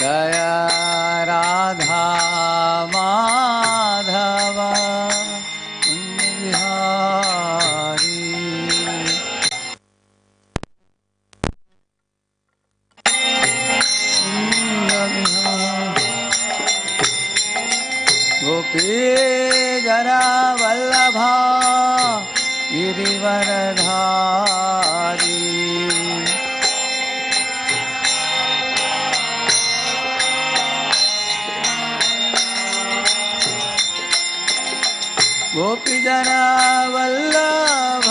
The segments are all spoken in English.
जय राधा माधव कुंज बिहारी। गोपी जरा वल्लभा गिरिवरधारी। गोपी जना वल्लभ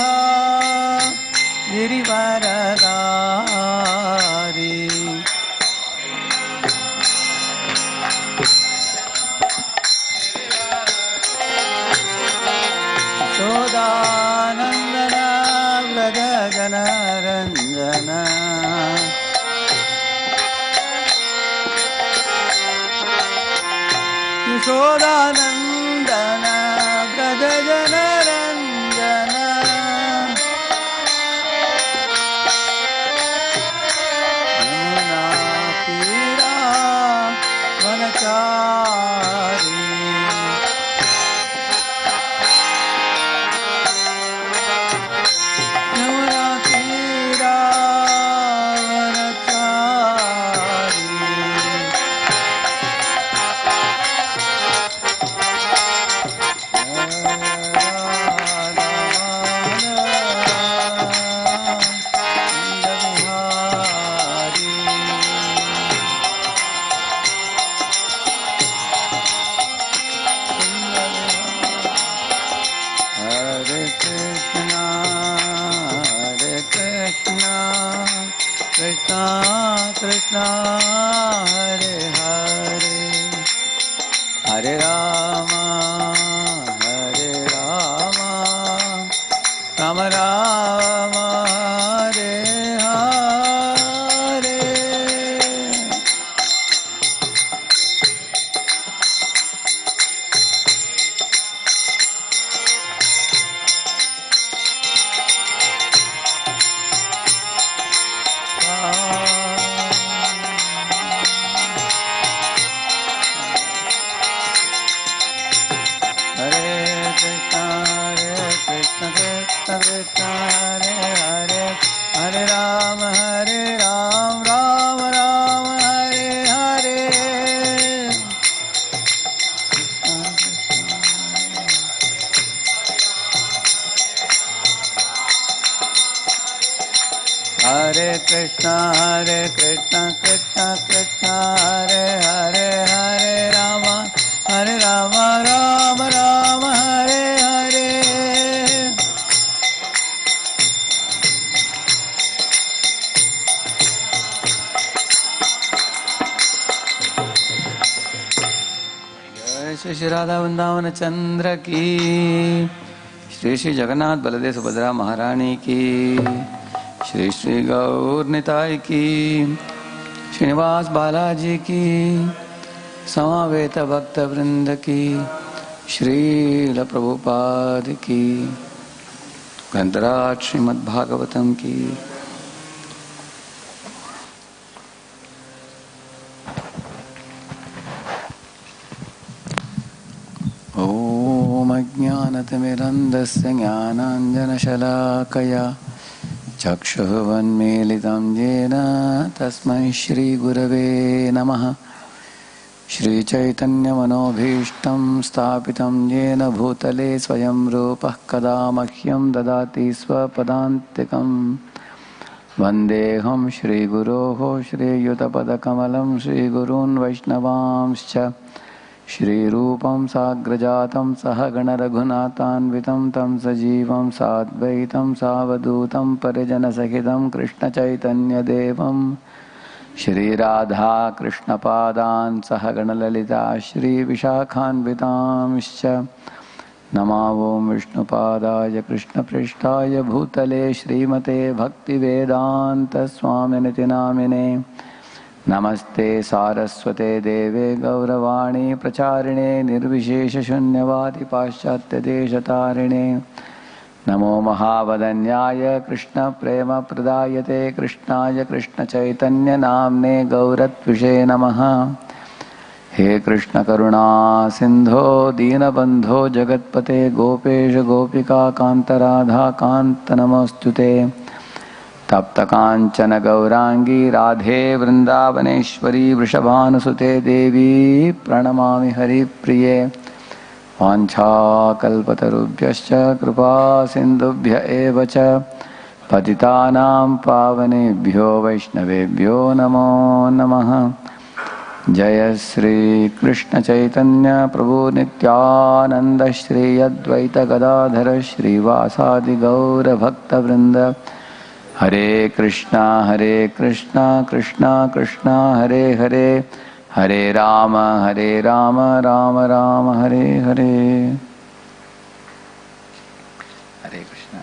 गिरिवरधारी। यशोदानंदन व्रज जन रंजन। यशोदानंदन व्रज जन रंजन। यमुना तीरा वनचारी। यमुना तीरा वनचारी। Hare Krishna, Krishna Krishna, Hare Hare, Hare Rama, Rama Rama, Hare Hare. Hare Krishna, Krishna Krishna, Hare Hare, Hare Rama, Rama Rama, Hare Hare. Hare Krishna, Krishna Krishna, Hare Hare, Hare Rama, Rama Rama, Hare Hare. जय श्री श्री राधा वृंदावन चंद्र की, श्री श्री जगन्नाथ बलदेव सुभद्रा महारानी की, श्री श्री गौर निताई की, श्रीनिवास बालाजी की, समवेत भक्त वृंद की, श्रील प्रभुपाद की, ग्रंथराज श्रीमद् भागवतम की। ओम अज्ञानतिमिरन्धस्य ज्ञानाञ्जनशलाकया चक्षुर्वन्मीलितं येन तस्मै श्रीगुरवे नमः। श्रीचैतन्यमनोभीष्टं स्थापितं येन भूतले स्वयं रूपः कदा मह्यं ददाति स्वपदान्तिकं। वन्देऽहं श्रीगुरोः श्रीयुतपदकमलं श्रीगुरून् वैष्णवांश्च। श्रीरूपं साग्रजातं सहगणरघुनाथान्वितं तं सजीवं साद्वैतं सावधूतं परिजनसहितं कृष्णचैतन्यदेवं श्रीराधा कृष्णपादान् सहगणललिता श्रीविशाखान्वितांश्च। नमो विष्णुपादाय कृष्णपृष्ठाय भूतले श्रीमते भक्तिवेदान्तस्वामिनिति नामिने। नमस्ते सारस्वते देवे गौरवाणी प्रचारिणे निर्विशेषशून्यवादी पाश्चात्यदेशतारिणे। नमो महावदन्याय कृष्ण प्रेम प्रदायते कृष्णाय कृष्ण चैतन्य नाम्ने गौरत्विषे नमः। हे कृष्ण करुणा सिंधो दीनबंधो जगत्पते गोपेश गोपिका कांत राधा कांत नमोस्तुते। तप्त कांचन गौरांगी राधे वृंदावनेश्वरी वृषभानुसुते देवी प्रणमामि हरिप्रिये। वाञ्छाकल्पतरुभ्यश्च कृपा सिन्धुभ्य एव च पतितानां पावनेभ्यो वैष्णवेभ्यो नमो नमः। जय श्री कृष्ण चैतन्य प्रभु नित्यानंद श्री अद्वैत गदाधर श्रीवासादि गौर भक्तवृंद। हरे कृष्णा कृष्णा कृष्णा हरे हरे, हरे राम राम राम हरे हरे। हरे Krishna.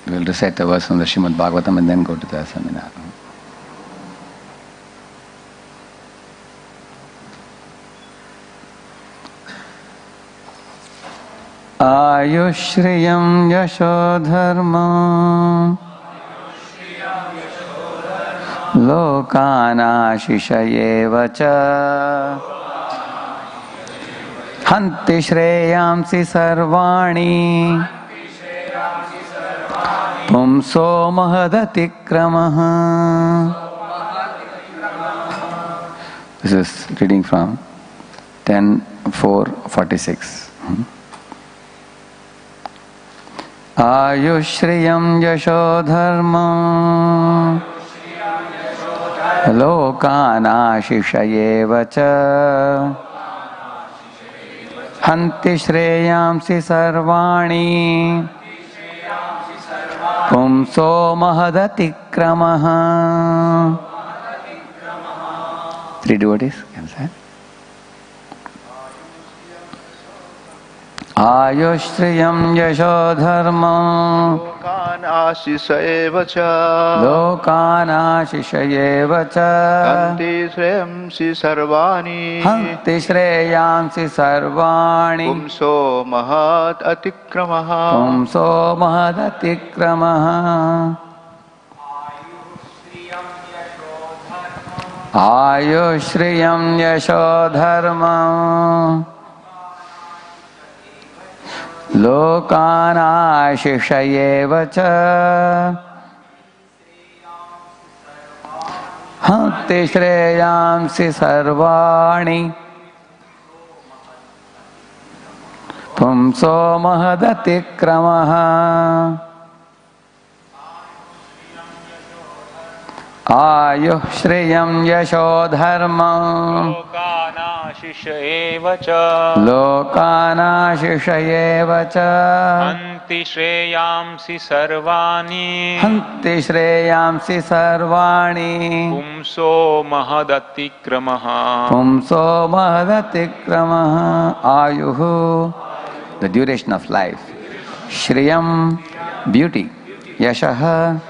We will recite the verse from the Srimad Bhagavatam and then go to the seminar. Ayushriyam yashodharma लोकानाशिषयेव च हन्ति श्रेयांसि सर्वाणि पुंसो महदतिक्रमः। This is reading from 10:4:46. Ayushriyam yashodharmam लोकानाशिषयेव च हन्ति श्रेयांसि सर्वाणि पुंसो महदतिक्रमः। Three devotees can say. आयुश्रियं यशोधर्मं लोकानाशिषयेव च हन्ति श्रेयांसि सर्वाणि पुंसो महदतिक्रमः। आयुश्रियं यशोधर्मं लोकानाशिषयेव च हन्ति श्रेयांसि सर्वाणि पुंसो महदतिक्रमः। आयुः श्रियं यशोधर्मं लोकानाशिषयेव च हन्ति श्रेयांसि सर्वाणि पुंसो महदतिक्रमः। आयुः, the duration of life. Shriyam, beauty. Yashah,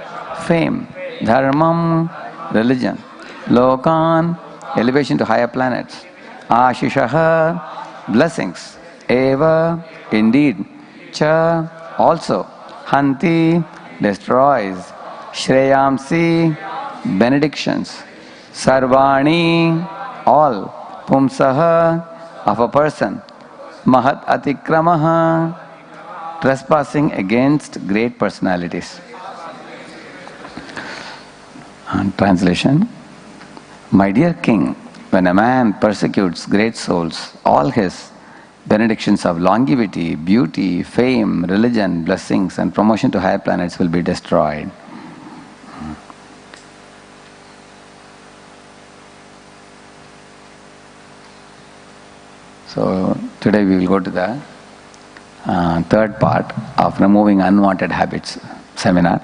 fame. Dharmam, religion. Lokan, elevation to higher planets. Ashishah, blessings. Eva, indeed. Cha, also. Hanti, destroys. Shreyamsi, benedictions. Sarvani, all. Pumsaha, of a person. Mahat atikramaha, trespassing against great personalities. Translation. My dear king, when a man persecutes great souls, all his benedictions of longevity, beauty, fame, religion, blessings, and promotion to higher planets will be destroyed. So today we will go to the third part of removing unwanted habits seminar.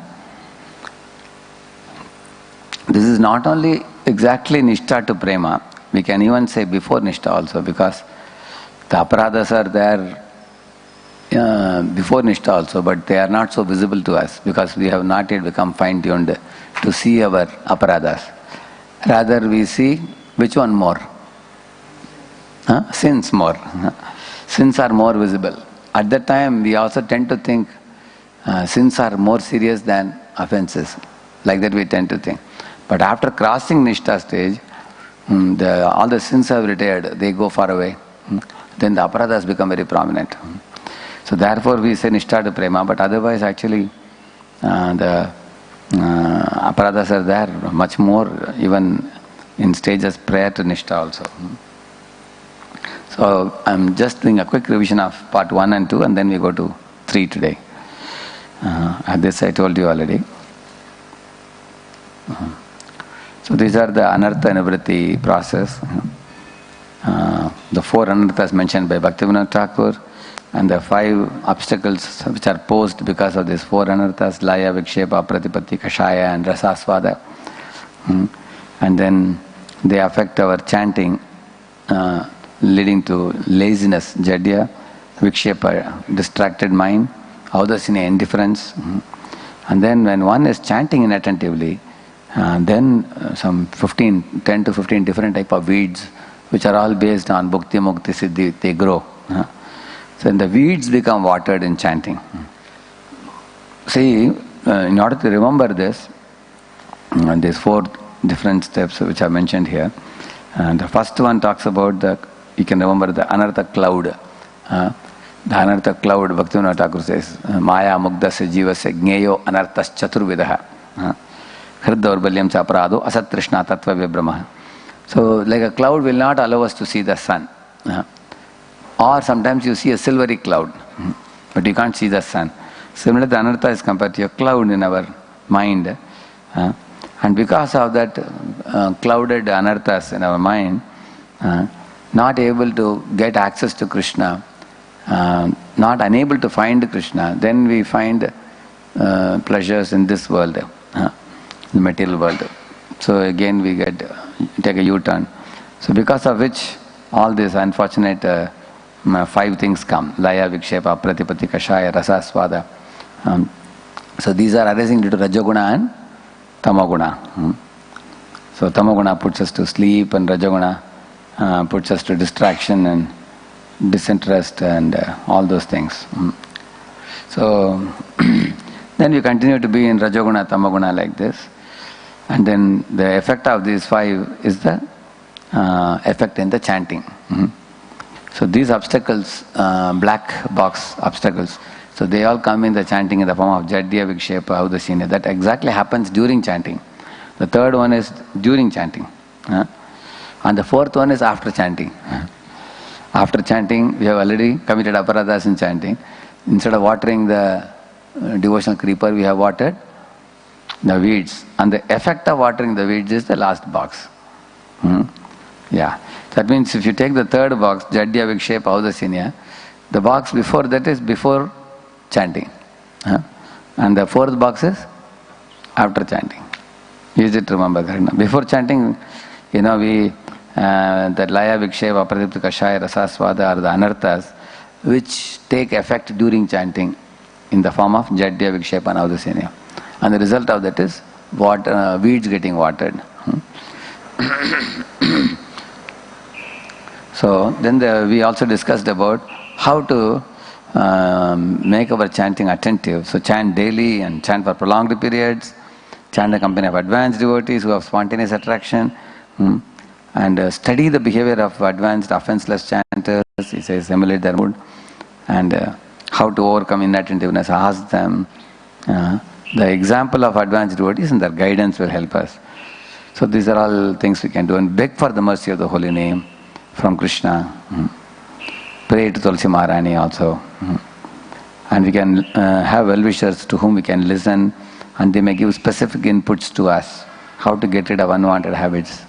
This is not only exactly Nishtha to Prema, we can even say before Nishtha also, because the aparadas are there before Nishtha also, but they are not so visible to us because we have not yet become fine-tuned to see our aparadas. Rather we see which one more. Sins more. Sins are more visible. At that time, we also tend to think sins are more serious than offenses. Like that we tend to think. But after crossing Nishtha stage, all the sins have retired. They go far away. Then the aparadhas become very prominent. So therefore we say Nishtha to Prema, but otherwise actually the aparadhas are there much more, even in stages prior to Nishtha also. So I'm just doing a quick revision of part 1 and 2, and then we go to 3 today. This I told you already. So these are the anartha nivritti process. The 4 anarthas mentioned by Bhaktivinoda Thakur, and the 5 obstacles which are posed because of these 4 anarthas: laya, vikshepa, pratipatti, kashaya and rasasvada. And then they affect our chanting, leading to laziness, jadya, vikshepa, distracted mind, audacity, indifference. And then when one is chanting inattentively, then some 10 to 15 different type of weeds, which are all based on bhukti, mukti, siddhi, they grow. So the weeds become watered in chanting. See, in order to remember this, these 4 different steps which are mentioned here. The first one talks about you can remember the anartha cloud. The anartha cloud, Bhaktivinoda Thakur says, Maya mugdasya jivasya gneyo anarthas chaturvidaha. Hriddaurbalyam cha aparado asat trishna tattva vibramah. So like a cloud will not allow us to see the sun. Or sometimes you see a silvery cloud, but you can't see the sun. Similarly, the anartha is compared to a cloud in our mind. And because of that clouded anarthas in our mind, not able to get access to Krishna, not unable to find Krishna, then we find pleasures in this world, the material world. So again we take a U-turn. So because of which all these unfortunate 5 things come: laya, vikshepa, pratipatti, kashaya, rasasvada. So these are arising due to rajoguna and tamoguna. So tamoguna puts us to sleep, and rajoguna puts us to distraction and disinterest and all those things. So then we continue to be in rajoguna, tamoguna like this. And then the effect of these 5 is the effect in the chanting. So these obstacles, black box obstacles, so they all come in the chanting in the form of jadya, vikshepa, audacina. That exactly happens during chanting. The 3rd one is during chanting. And the 4th one is after chanting. After chanting, we have already committed aparadhas in chanting. Instead of watering the devotional creeper, we have watered the weeds. And the effect of watering the weeds is the last box. Yeah. That means if you take the 3rd box, jadya, vikshepa, audacina, the box before that is before chanting. And the 4th box is after chanting. Easy to remember. Before chanting, we that laya, vikshepa, pratipatti, kashaya, rasasvada are the anarthas which take effect during chanting in the form of jadya, vikshepa and audacina. And the result of that is weeds getting watered. So then we also discussed about how to make our chanting attentive. So chant daily and chant for prolonged periods. Chant the company of advanced devotees who have spontaneous attraction. And study the behavior of advanced offenseless chanters. He says emulate their mood. And how to overcome inattentiveness. Ask them. The example of advanced devotees and their guidance will help us. So these are all things we can do. And beg for the mercy of the holy name from Krishna. Pray to Tulsi Maharani also. And we can have well-wishers to whom we can listen, and they may give specific inputs to us, how to get rid of unwanted habits.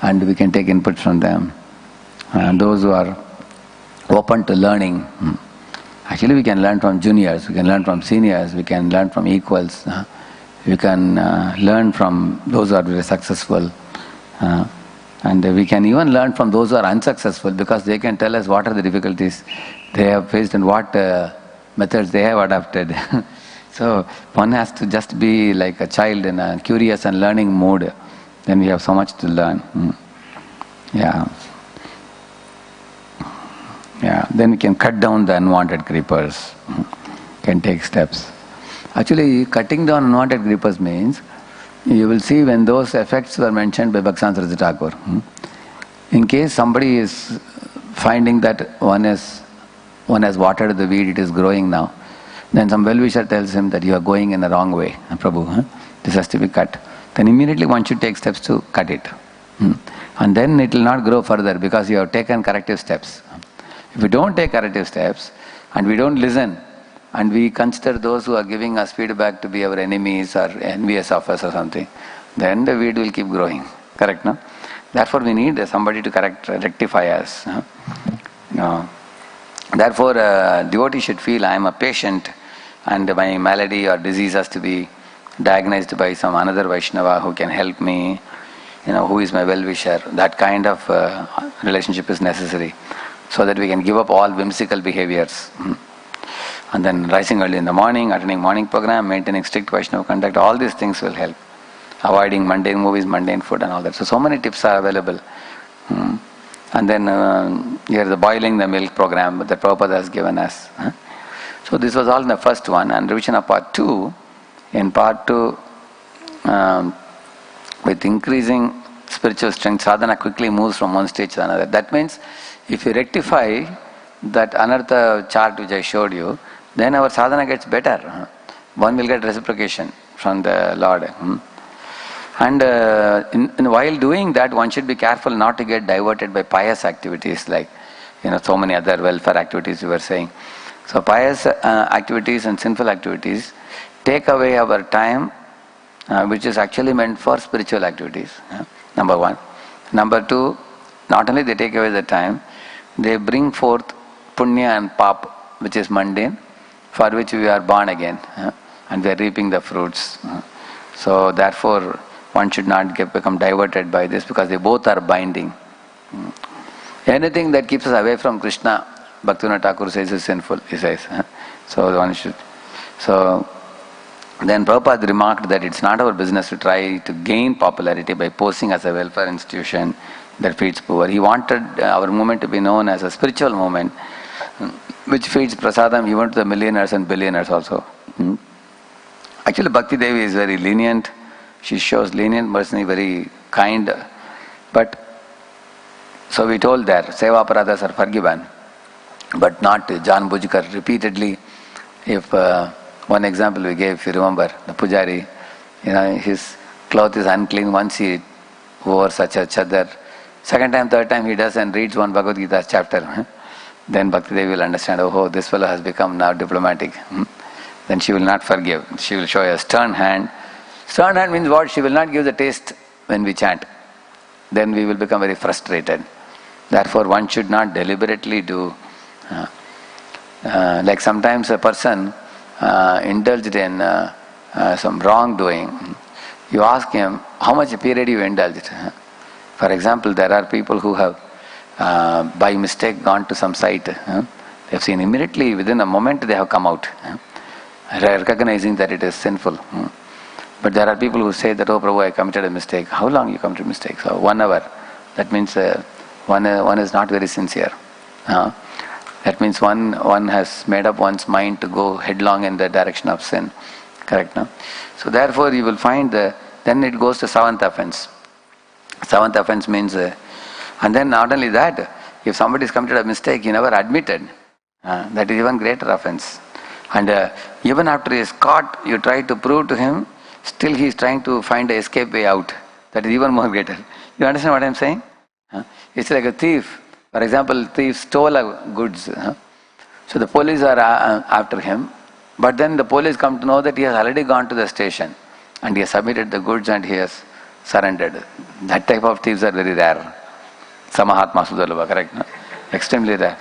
And we can take inputs from them. And those who are open to learning, actually we can learn from juniors, we can learn from seniors, we can learn from equals, we can learn from those who are very successful. And we can even learn from those who are unsuccessful, because they can tell us what are the difficulties they have faced and what methods they have adopted. So one has to just be like a child in a curious and learning mood. Then we have so much to learn. Yeah. Yeah, then we can cut down the unwanted creepers. Can take steps. Actually, cutting down unwanted creepers means you will see when those effects were mentioned by Bhaktivinoda Thakur. In case somebody is finding that one has watered the weed, it is growing now, then some well-wisher tells him that you are going in the wrong way, Prabhu, this has to be cut. Then immediately one should take steps to cut it. And then it will not grow further because you have taken corrective steps. If we don't take corrective steps and we don't listen and we consider those who are giving us feedback to be our enemies or envious of us or something, then the weed will keep growing. Correct, no? Therefore we need somebody to rectify us. Therefore devotee should feel I am a patient and my malady or disease has to be diagnosed by some another Vaishnava who can help me, who is my well-wisher. That kind of relationship is necessary so that we can give up all whimsical behaviors. And then rising early in the morning, attending morning program, maintaining strict Vaishnava conduct, all these things will help. Avoiding mundane movies, mundane food and all that. So many tips are available. And then here the boiling the milk program that Prabhupada has given us. So this was all in the first one. And revision of part 2. In part 2, with increasing spiritual strength, sadhana quickly moves from one stage to another. That means if you rectify that anartha chart which I showed you, then our sadhana gets better. One will get reciprocation from the Lord. And while doing that, one should be careful not to get diverted by pious activities like, so many other welfare activities you were saying. So pious activities and sinful activities take away our time, which is actually meant for spiritual activities. Number one. Number two, not only they take away the time, they bring forth punya and pap, which is mundane, for which we are born again, and we are reaping the fruits. So therefore, one should not become diverted by this because they both are binding. Anything that keeps us away from Krishna, Bhaktivinoda Thakur says is sinful, he says. So one should. So then Prabhupada remarked that it's not our business to try to gain popularity by posing as a welfare institution that feeds poor. He wanted our movement to be known as a spiritual movement which feeds prasadam even to the millionaires and billionaires also. Actually, Bhakti Devi is very lenient. She shows lenient mercy, very kind. But, so we told there, seva aparadas are forgiven, but not John Bujkar repeatedly. If one example we gave, if you remember, the pujari, his cloth is unclean once he wore such a chadar. Second time, third time he does and reads one Bhagavad Gita chapter. Then Bhakti Devi will understand, oh, this fellow has become now diplomatic. Then she will not forgive. She will show a stern hand. Stern hand means what? She will not give the taste when we chant. Then we will become very frustrated. Therefore, one should not deliberately do. Like sometimes a person indulged in some wrongdoing. You ask him, how much period you indulged? For example, there are people who have by mistake gone to some site. They have seen immediately, within a moment they have come out, recognizing that it is sinful. But there are people who say that, oh Prabhu, I committed a mistake. How long you committed a mistake? So 1 hour. That means one is not very sincere. That means one has made up one's mind to go headlong in the direction of sin. Correct, no? So therefore you will find then it goes to seventh offense. Seventh offense means, and then not only that, if somebody has committed a mistake, he never admitted. That is even greater offense. And even after he is caught, you try to prove to him, still he is trying to find an escape way out. That is even more greater. You understand what I am saying? It's like a thief. For example, thief stole goods. So the police are after him. But then the police come to know that he has already gone to the station and he has submitted the goods and he has surrendered. That type of thieves are very rare. Samahatma Sudalava, correct? No? Extremely rare.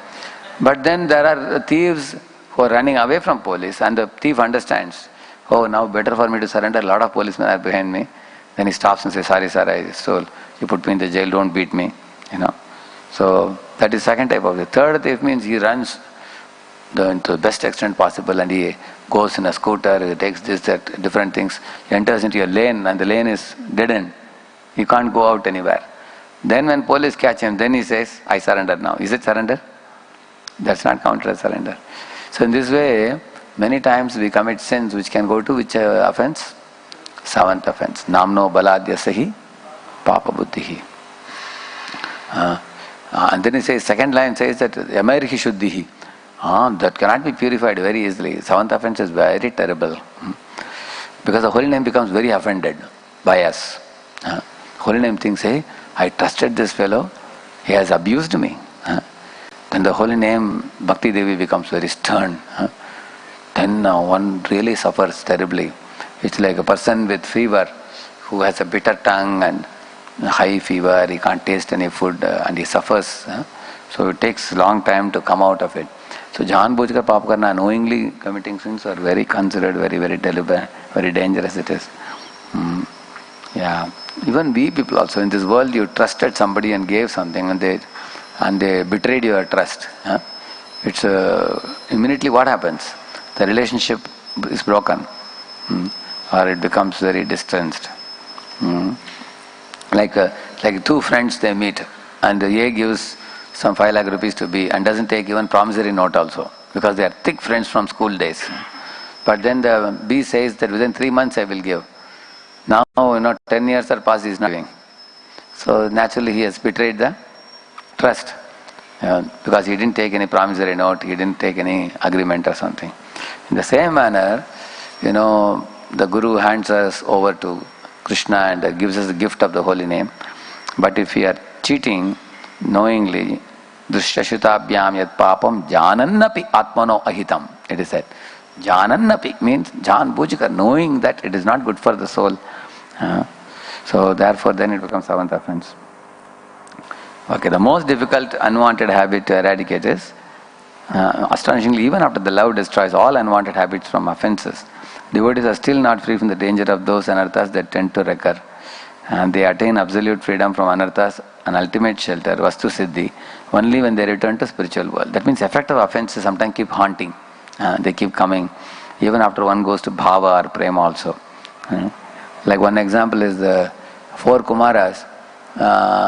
But then there are thieves who are running away from police and the thief understands, oh, now better for me to surrender, a lot of policemen are behind me. Then he stops and says, sorry sir, I stole. You put me in the jail, don't beat me. So that is second type of thief. Third thief means he runs to the best extent possible and he goes in a scooter, he takes this, that, different things. He enters into a lane and the lane is dead end. He can't go out anywhere. Then when police catch him, then he says, I surrender now. Is it surrender? That's not counted as surrender. So in this way, many times we commit sins which can go to which offense? Seventh offense. Namno baladya sahi papa buddhihi. And then he says, second line says that Amarhi shuddhihi. That cannot be purified very easily. Seventh offense is very terrible. Because the holy name becomes very offended by us. Holy name thinks, hey, I trusted this fellow, he has abused me. Then the holy name, Bhakti Devi, becomes very stern. Then one really suffers terribly. It's like a person with fever who has a bitter tongue and high fever, he can't taste any food and he suffers. So it takes a long time to come out of it. So Jahan Bhujkar Pap Karna, knowingly committing sins are very considered, very, very deliberate, very dangerous it is. Yeah. Even we people also, in this world you trusted somebody and gave something and they betrayed your trust. It's immediately what happens? The relationship is broken. Or it becomes very distanced. Like two friends, they meet and A gives some 5 lakh rupees to B and doesn't take even promissory note also, because they are thick friends from school days. But then the B says that within 3 months I will give. Now 10 years are passed, he is not giving. So naturally he has betrayed the trust, because he didn't take any promissory note, he didn't take any agreement or something. In the same manner, the Guru hands us over to Krishna and gives us the gift of the holy name. But if we are cheating knowingly, Dushyashutabhyam yat papam janannapi atmano ahitam, it is said. Janannapi means Jahan Bhujkar, knowing that it is not good for the soul. So therefore then it becomes seventh offense. Okay, the most difficult unwanted habit to eradicate is, astonishingly, even after the love destroys all unwanted habits from offenses, devotees are still not free from the danger of those anarthas that tend to recur. And they attain absolute freedom from anarthas and ultimate shelter, vastu siddhi, only when they return to spiritual world. That means effect of offenses sometimes keep haunting. They keep coming, even after one goes to bhava or prema also. Like one example is the 4 Kumaras,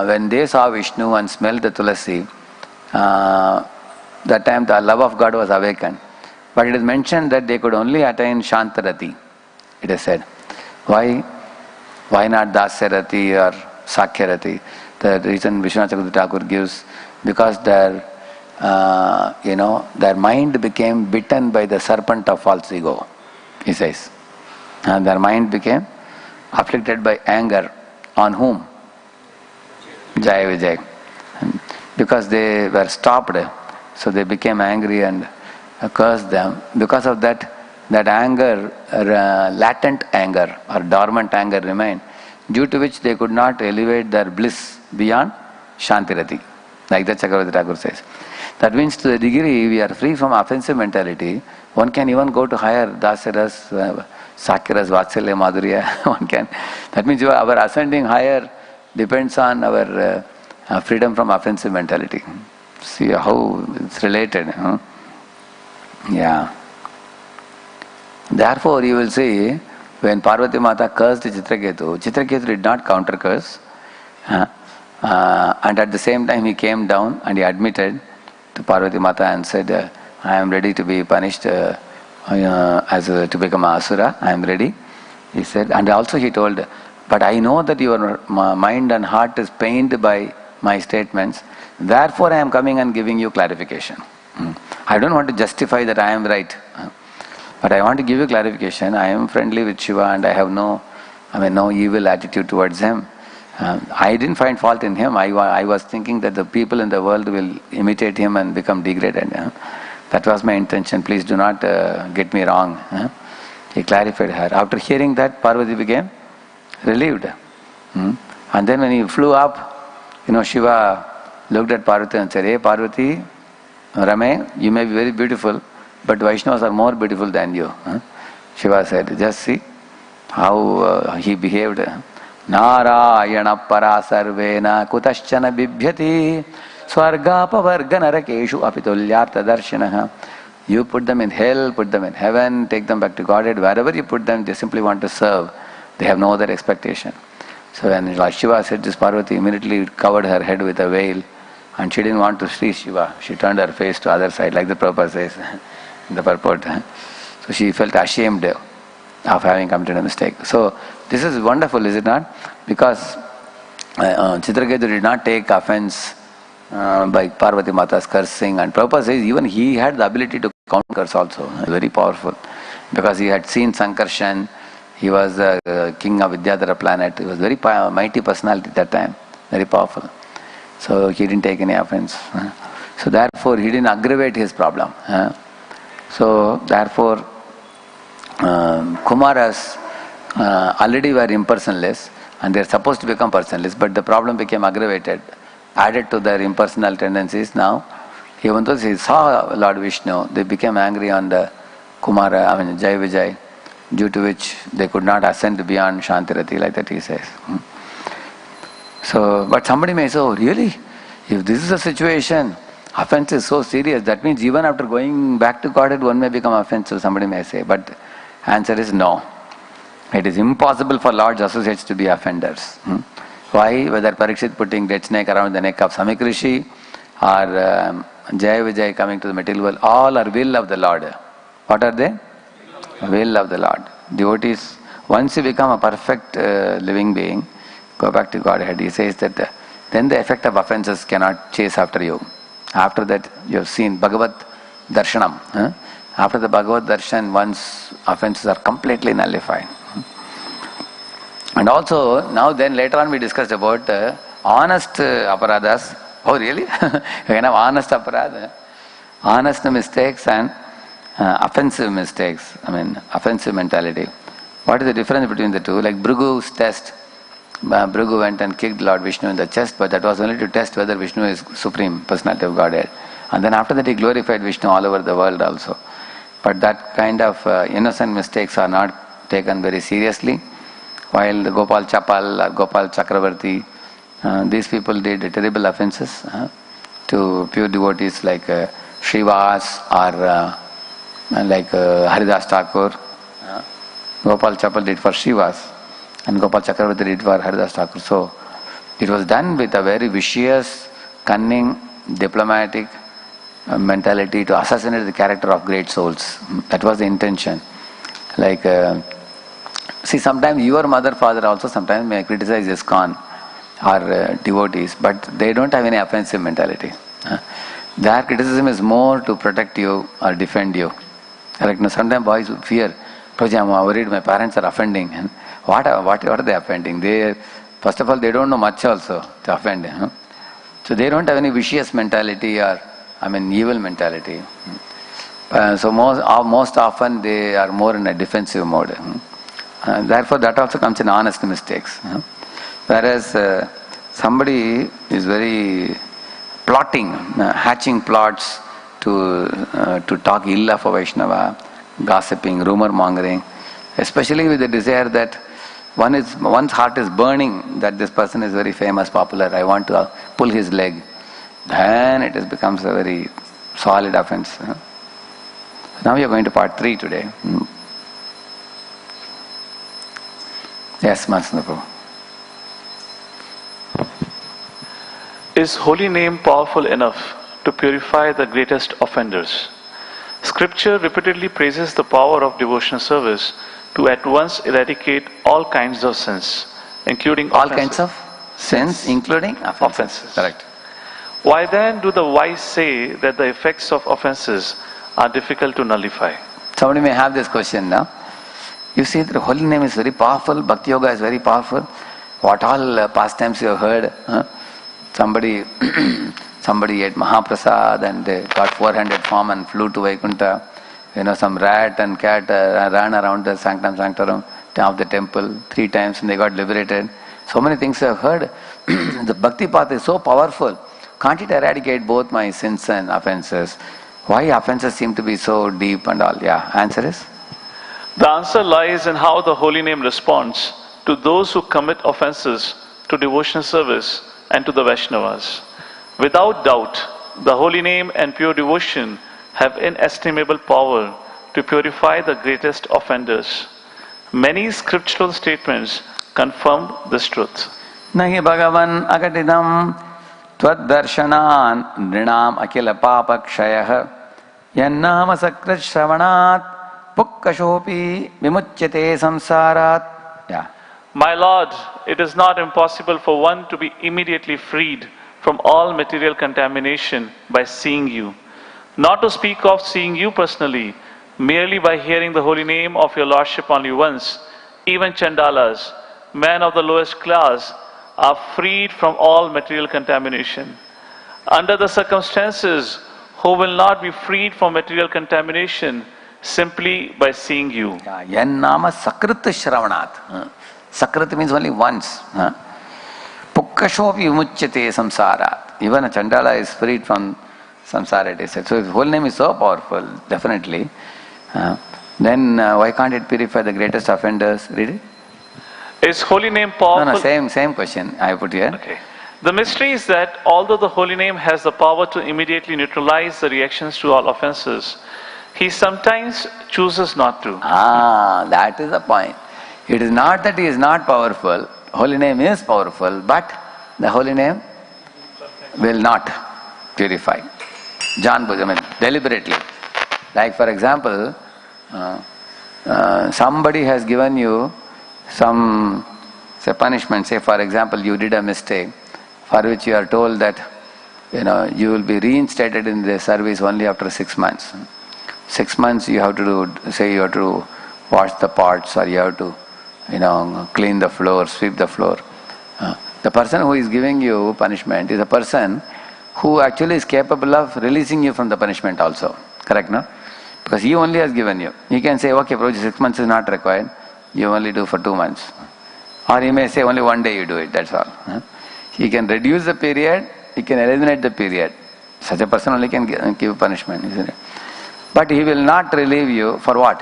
when they saw Vishnu and smelled the tulasi, that time the love of God was awakened. But it is mentioned that they could only attain Shantarati, it is said. Why not Dasyarati or Sakyarati? The reason Vishwanath Chakravarti Thakur gives, because their mind became bitten by the serpent of false ego, he says. And their mind became afflicted by anger. On whom? Jaya Vijay. Because they were stopped, so they became angry and cursed them. Because of that anger, latent anger or dormant anger remained, due to which they could not elevate their bliss beyond Shantirati. Like that Chakravarti Thakur says. That means to the degree we are free from offensive mentality, one can even go to higher Dasaras, Sakyaras, Vatsalya, Madhurya, one can. That means our ascending higher depends on our freedom from offensive mentality. See how it's related. Yeah. Therefore you will see, when Parvati Mata cursed Chitraketu, Chitraketu did not counter curse. And at the same time he came down and he admitted to Parvati Mata and said, I am ready to be punished to become an Asura, I am ready. He said, and also he told, but I know that your mind and heart is pained by my statements, therefore I am coming and giving you clarification. I don't want to justify that I am right, but I want to give you clarification. I am friendly with Shiva and I have no evil attitude towards him. I didn't find fault in him. I was thinking that the people in the world will imitate him and become degraded. That was my intention. Please do not get me wrong. He clarified her. After hearing that, Parvati became relieved. And then when he flew up, Shiva looked at Parvati and said, hey Parvati, Rame, you may be very beautiful, but Vaishnavas are more beautiful than you. Shiva said, just see how he behaved. Narayana para sarvena kutaschana bibhyati swarga pavarga narakeshu apitulyartha darshanaha. You put them in hell, put them in heaven, take them back to Godhead. Wherever you put them, they simply want to serve. They have no other expectation. So when Shiva said this, Parvati immediately covered her head with a veil and she didn't want to see Shiva. She turned her face to other side, like the Prabhupada says in the purport. So she felt ashamed of having committed a mistake. So this is wonderful, is it not? Because Chitraketu did not take offense by Parvati Mata's cursing, and Prabhupada says even he had the ability to count curse also. Very powerful. Because he had seen Sankarshan, he was the king of Vidyadhara planet. He was very mighty personality at that time, very powerful. So he didn't take any offense. So therefore he didn't aggravate his problem. So therefore Kumaras already were impersonalists and they are supposed to become personalists, but the problem became aggravated, added to their impersonal tendencies. Now, even though they saw Lord Vishnu, they became angry on the Jai Vijay, due to which they could not ascend beyond Shantirati, like that he says. So, but somebody may say, oh really? If this is the situation, offense is so serious, that means even after going back to Godhead, one may become offensive, somebody may say. But answer is no. It is impossible for large associates to be offenders. Why? Whether Parikshit putting dead snake around the neck of Samik Rishi or Jaya Vijay coming to the material world, all are will of the Lord. What are they? Will of the Lord. Devotees, once you become a perfect living being, go back to Godhead. He says that then the effect of offenses cannot chase after you. After that, you have seen Bhagavat Darshanam. After the Bhagavat Darshan, once offenses are completely nullified. And also, now then later on we discussed about honest aparadas. Oh really? You can have honest aparada. Honest mistakes and offensive mistakes. Offensive mentality. What is the difference between the two? Like Bhrigu's test. Bhrigu went and kicked Lord Vishnu in the chest, but that was only to test whether Vishnu is Supreme Personality of Godhead. And then after that he glorified Vishnu all over the world also. But that kind of innocent mistakes are not taken very seriously. While the Gopal Chapal or Gopal Chakravarti, these people did terrible offenses to pure devotees like Srivas or like Haridas Thakur. Gopal Chapal did for Srivas and Gopal Chakravarti did for Haridas Thakur. So it was done with a very vicious, cunning, diplomatic mentality to assassinate the character of great souls. That was the intention. Like, see, sometimes your mother, father also sometimes may criticize ISKCON or devotees, but they don't have any offensive mentality. Their criticism is more to protect you or defend you. Like, sometimes boys fear, Prabhuji, I'm worried my parents are offending. What are they offending? First of all, they don't know much also to offend. So they don't have any vicious mentality or evil mentality. So most often they are more in a defensive mode. Therefore, that also comes in honest mistakes. Whereas somebody is very plotting, hatching plots to talk ill of a Vaishnava, gossiping, rumor mongering, especially with the desire that one's heart is burning that this person is very famous, popular, I want to pull his leg. Then it becomes a very solid offense. Now we are going to part 3 today. Yes, Matsuna. Is holy name powerful enough to purify the greatest offenders? Scripture repeatedly praises the power of devotional service to at once eradicate all kinds of sins, including all kinds of sins, including offenses. Correct. Why then do the wise say that the effects of offenses are difficult to nullify? Somebody may have this question now. You see, the holy name is very powerful, Bhakti Yoga is very powerful. What all pastimes you have heard? Somebody ate Mahaprasad and they got 400 form and flew to Vaikuntha. Some rat and cat ran around the sanctum sanctorum of the temple 3 times and they got liberated. So many things I have heard. The Bhakti path is so powerful. Can't it eradicate both my sins and offenses? Why offenses seem to be so deep and all? Yeah, answer is? The answer lies in how the holy name responds to those who commit offenses to devotional service and to the Vaishnavas. Without doubt, the holy name and pure devotion have inestimable power to purify the greatest offenders. Many scriptural statements confirm this truth. Nahi Bhagavan agatidam Tvad-darshanan nrinam akila papakshayah yannama sakrit shravanat pukkashopi vimuchyate samsarat. Yeah. My Lord, it is not impossible for one to be immediately freed from all material contamination by seeing you. Not to speak of seeing you personally, merely by hearing the holy name of your Lordship only once, even Chandalas, men of the lowest class, are freed from all material contamination. Under the circumstances, who will not be freed from material contamination simply by seeing you? Yannama sakrit shravanat. Sakrit means only once. Pukkashopi vimuchyate samsarat. Even a Chandala is freed from samsara, it is said. So his whole name is so powerful, definitely. Then why can't it purify the greatest offenders? Read it. Is holy name powerful? No, same question I put here. Okay. The mystery is that although the holy name has the power to immediately neutralize the reactions to all offenses, he sometimes chooses not to. That is the point. It is not that he is not powerful. Holy name is powerful, but the holy name will not purify. Deliberately. Like for example, somebody has given you some punishment. Say for example, you did a mistake for which you are told that you will be reinstated in the service only after 6 months. 6 months you have to do, say you have to wash the pots, or you have to clean the floor, sweep the floor. The person who is giving you punishment is a person who actually is capable of releasing you from the punishment also. Correct, no? Because he only has given you. He can say, okay, Prabhuji, 6 months is not required. You only do for 2 months. Or he may say only 1 day you do it, that's all. He can reduce the period, he can eliminate the period. Such a person only can give punishment, isn't it? But he will not relieve you for what?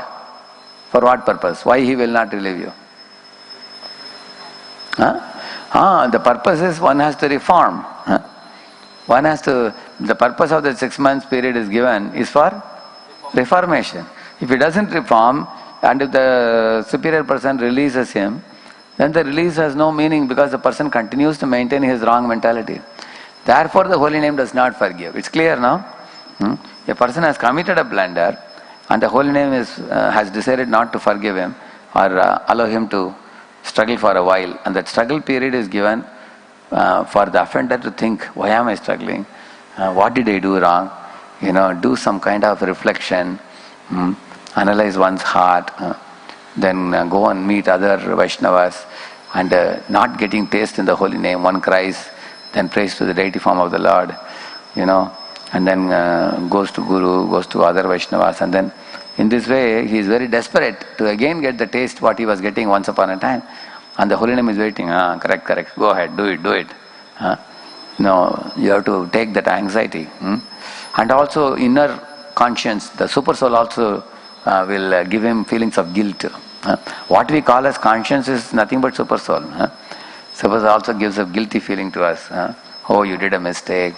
For what purpose? Why he will not relieve you? The purpose is one has to reform. The purpose of the 6 months period is given is for reformation. If he doesn't reform, and if the superior person releases him, then the release has no meaning, because the person continues to maintain his wrong mentality. Therefore, the holy name does not forgive. It's clear now? A person has committed a blunder, and the holy name has decided not to forgive him or allow him to struggle for a while. And that struggle period is given for the offender to think, why am I struggling? What did I do wrong? Do some kind of reflection, analyze one's heart, then go and meet other Vaishnavas, and not getting taste in the holy name, one cries, then prays to the deity form of the Lord, and then goes to Guru, goes to other Vaishnavas, and then in this way he is very desperate to again get the taste what he was getting once upon a time, and the holy name is waiting. Correct, go ahead, do it. No, you have to take that anxiety. And also inner conscience, the super soul also will give him feelings of guilt. What we call as conscience is nothing but super soul. Super soul also gives a guilty feeling to us. Oh, you did a mistake.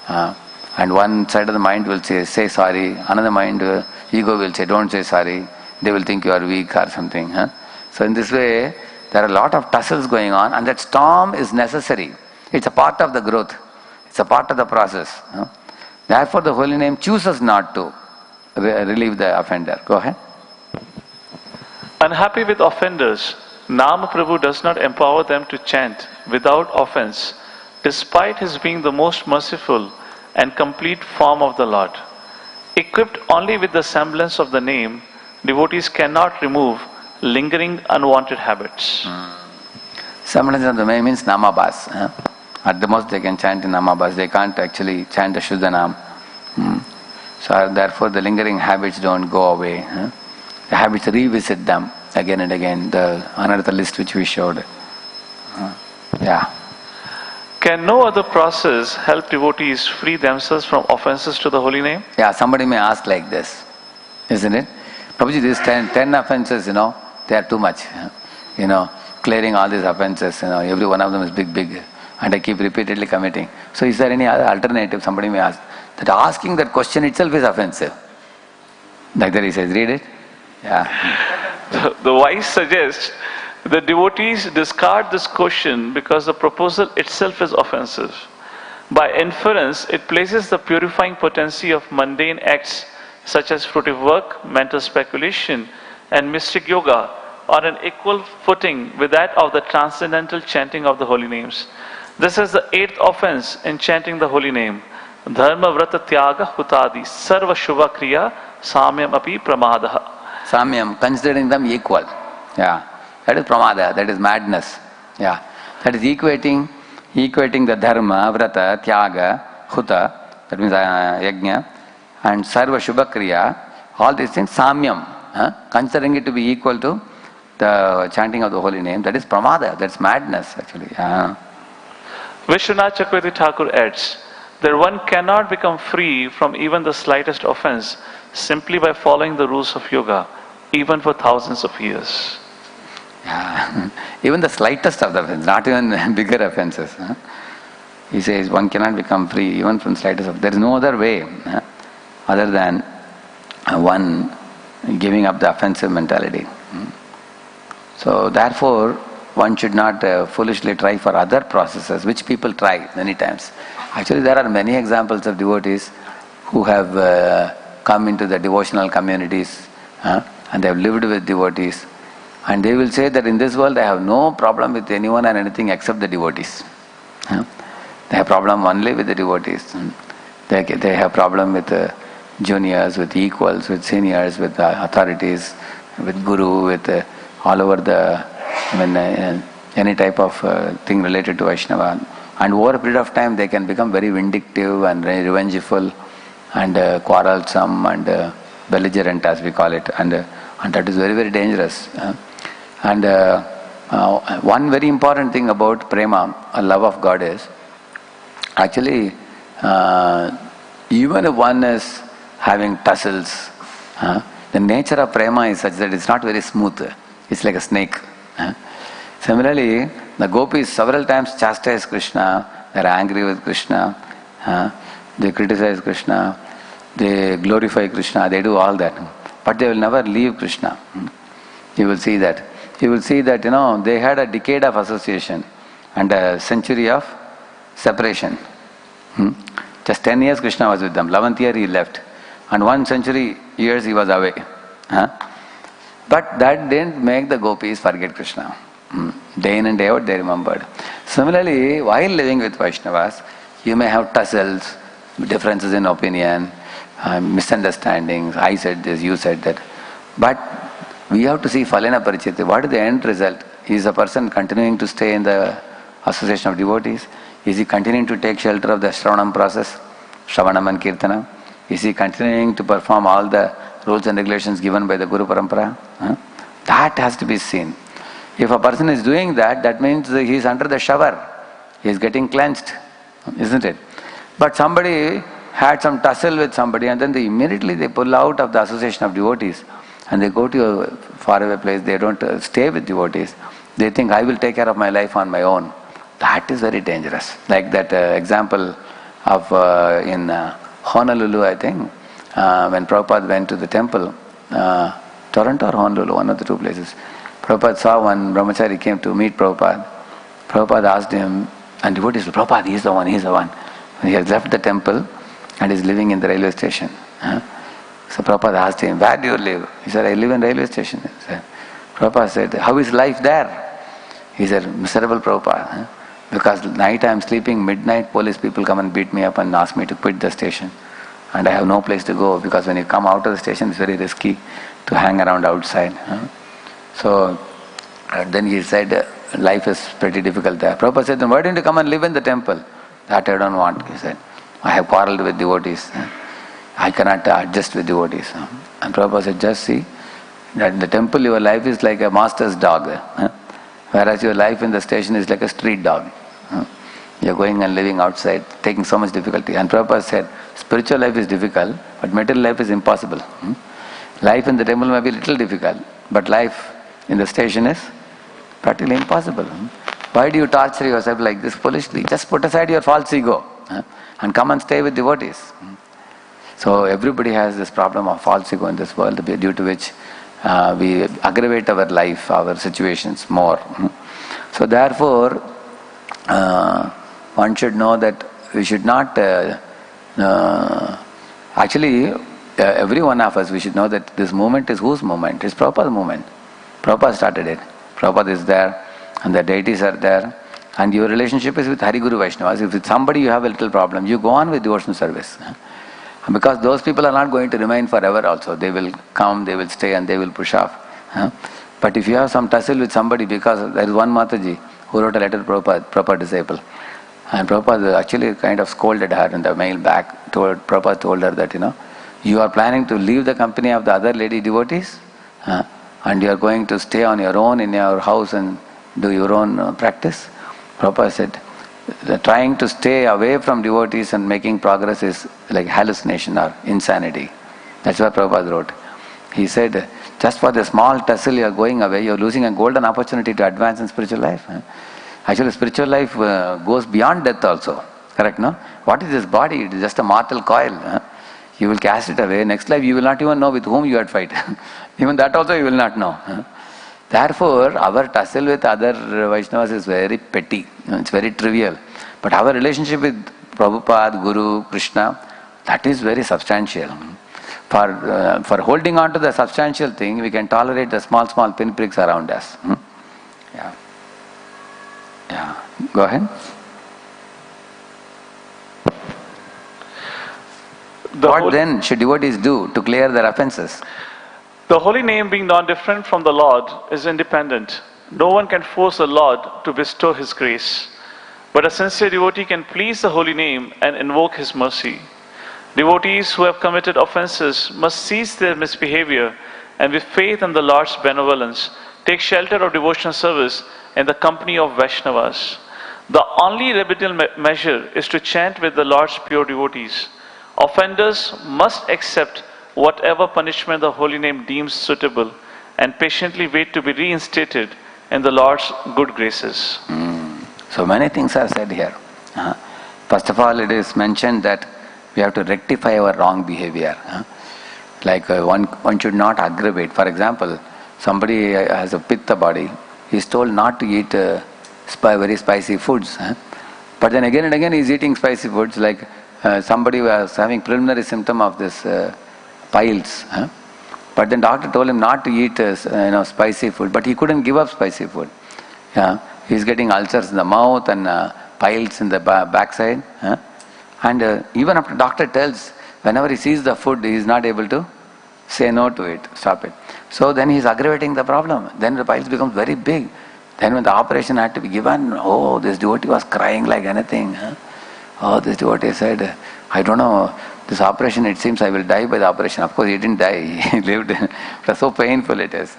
And one side of the mind will say sorry. Another mind, ego will say, don't say sorry. They will think you are weak or something. So in this way, there are a lot of tussles going on, and that storm is necessary. It's a part of the growth. It's a part of the process. Therefore, the holy name chooses not to relieve the offender. Go ahead. Unhappy with offenders, Nama Prabhu does not empower them to chant without offense, despite his being the most merciful and complete form of the Lord. Equipped only with the semblance of the name, devotees cannot remove lingering unwanted habits. Semblance of the name means Namabhas. At the most they can chant in Namabhas. They can't actually chant the Shuddhanam. So therefore the lingering habits don't go away. The habits revisit them again and again. Another list which we showed. Can no other process help devotees free themselves from offenses to the holy name? Somebody may ask like this, isn't it? Prabhuji, these 10 offenses, they are too much. Clearing all these offenses, every one of them is big, and I keep repeatedly committing. So is there any other alternative? Somebody may ask. That asking that question itself is offensive. Like that he says, read it. The wise suggests that devotees discard this question because the proposal itself is offensive. By inference, it places the purifying potency of mundane acts such as fruitive work, mental speculation, and mystic yoga on an equal footing with that of the transcendental chanting of the holy names. This is the eighth offense in chanting the holy name. Dharma vrata tyaga hutadi sarva shubha kriya samyam api pramadaha. Samyam, considering them equal. Yeah. That is pramada, that is madness. Yeah. That is equating the dharma, vrata, tyaga, huta, that means yajna, and sarva shubha kriya, all these things, samyam, considering it to be equal to the chanting of the holy name, that is pramada, that's madness actually. Vishwanath Chakravarti Thakur adds that one cannot become free from even the slightest offense simply by following the rules of yoga, even for thousands of years. Yeah. Even the slightest of the offense, not even bigger offenses. He says one cannot become free even from slightest of. There is no other way other than one giving up the offensive mentality. So therefore, one should not foolishly try for other processes, which people try many times. Actually, there are many examples of devotees who have come into the devotional communities and they have lived with devotees. And they will say that in this world I have no problem with anyone and anything except the devotees. They have problem only with the devotees. They have problem with juniors, with equals, with seniors, with authorities, with guru, with all over the, any type of thing related to Vaishnava. And over a period of time they can become very vindictive and very revengeful and quarrelsome and belligerent, as we call it. And that is very, very dangerous. And one very important thing about prema, a love of God, is actually even if one is having tussles, the nature of prema is such that it's not very smooth. It's like a snake. Similarly, the gopis several times chastise Krishna, they are angry with Krishna, they criticize Krishna, they glorify Krishna, they do all that. But they will never leave Krishna. You will see that. You will see that, they had a decade of association and a century of separation. Just 10 years Krishna was with them. 11th year he left. And 1 century years he was away. But that didn't make the gopis forget Krishna. Day in and day out they remembered. Similarly, while living with Vaishnavas, you may have tussles, differences in opinion, misunderstandings. I said this, you said that. But we have to see Phalena Parichiti. What is the end result? Is a person continuing to stay in the association of devotees? Is he continuing to take shelter of the Shravanam process, Shravanam and Kirtanam? Is he continuing to perform all the rules and regulations given by the Guru Parampara? That has to be seen. If a person is doing that, that means he is under the shower. He is getting cleansed, isn't it? But somebody had some tussle with somebody and then immediately they pull out of the association of devotees and they go to a faraway place. They don't stay with devotees. They think, I will take care of my life on my own. That is very dangerous. Like that example of in Honolulu, I think, when Prabhupada went to the temple, Toronto or Honolulu, one of the two places. Prabhupada saw one brahmachari came to meet Prabhupada. Prabhupada asked him, and devotees said, Prabhupada, he's the one. He has left the temple and is living in the railway station. So Prabhupada asked him, where do you live? He said, I live in railway station. Prabhupada said, how is life there? He said, miserable, Prabhupada. Because night I am sleeping, midnight police people come and beat me up and ask me to quit the station. And I have no place to go because when you come out of the station it's very risky to hang around outside. So then he said, life is pretty difficult there. Prabhupada said, then why don't you come and live in the temple? That I don't want, he said. I have quarreled with devotees. I cannot adjust with devotees. And Prabhupada said, just see, that in the temple your life is like a master's dog. Whereas your life in the station is like a street dog. You are going and living outside, taking so much difficulty. And Prabhupada said, spiritual life is difficult, but material life is impossible. Life in the temple may be little difficult, but life in the station is practically impossible. Why do you torture yourself like this foolishly? Just put aside your false ego and come and stay with devotees. So everybody has this problem of false ego in this world, due to which we aggravate our life, our situations more. So therefore, one should know that we should not, actually, every one of us, we should know that this movement is whose movement? It's Prabhupada's movement. Prabhupada started it. Prabhupada is there, and the deities are there, and your relationship is with Hari Guru Vaishnavas. If with somebody you have a little problem, you go on with devotional service. Because those people are not going to remain forever also. They will come, they will stay, and they will push off. But if you have some tussle with somebody, because there is one Mataji who wrote a letter to Prabhupada disciple, and Prabhupada actually kind of scolded her in the mail back. Prabhupada told her that, you are planning to leave the company of the other lady devotees, and you are going to stay on your own in your house and do your own practice. Prabhupada said, trying to stay away from devotees and making progress is like hallucination or insanity. That's what Prabhupada wrote. He said, just for the small tussle you are going away, you are losing a golden opportunity to advance in spiritual life. Actually, spiritual life goes beyond death also. Correct, no? What is this body? It is just a mortal coil. You will cast it away. Next life you will not even know with whom you had fight. Even that also you will not know. Therefore, our tussle with other Vaishnavas is very petty. It's very trivial. But our relationship with Prabhupada, Guru, Krishna, that is very substantial. For holding on to the substantial thing, we can tolerate the small pinpricks around us. Yeah. Go ahead. What then should devotees do to clear their offenses? The holy name, being non-different from the Lord, is independent. No one can force the Lord to bestow His grace. But a sincere devotee can please the holy name and invoke His mercy. Devotees who have committed offenses must cease their misbehavior and with faith in the Lord's benevolence take shelter of devotional service in the company of Vaishnavas. The only remedial measure is to chant with the Lord's pure devotees. Offenders must accept whatever punishment the holy name deems suitable and patiently wait to be reinstated in the Lord's good graces. So many things are said here. First of all, it is mentioned that we have to rectify our wrong behavior. Like one should not aggravate. For example, somebody has a pitta body. He is told not to eat very spicy foods. But then again and again he is eating spicy foods. Like somebody was having preliminary symptom of this piles. But then doctor told him not to eat spicy food. But he couldn't give up spicy food. He is getting ulcers in the mouth and piles in the backside. And even after doctor tells, whenever he sees the food, he is not able to say no to it, stop it. So then he is aggravating the problem. Then the piles becomes very big. Then when the operation had to be given, this devotee was crying like anything. This devotee said, I don't know, this operation, it seems I will die by the operation. Of course, he didn't die, he lived. But so painful it is.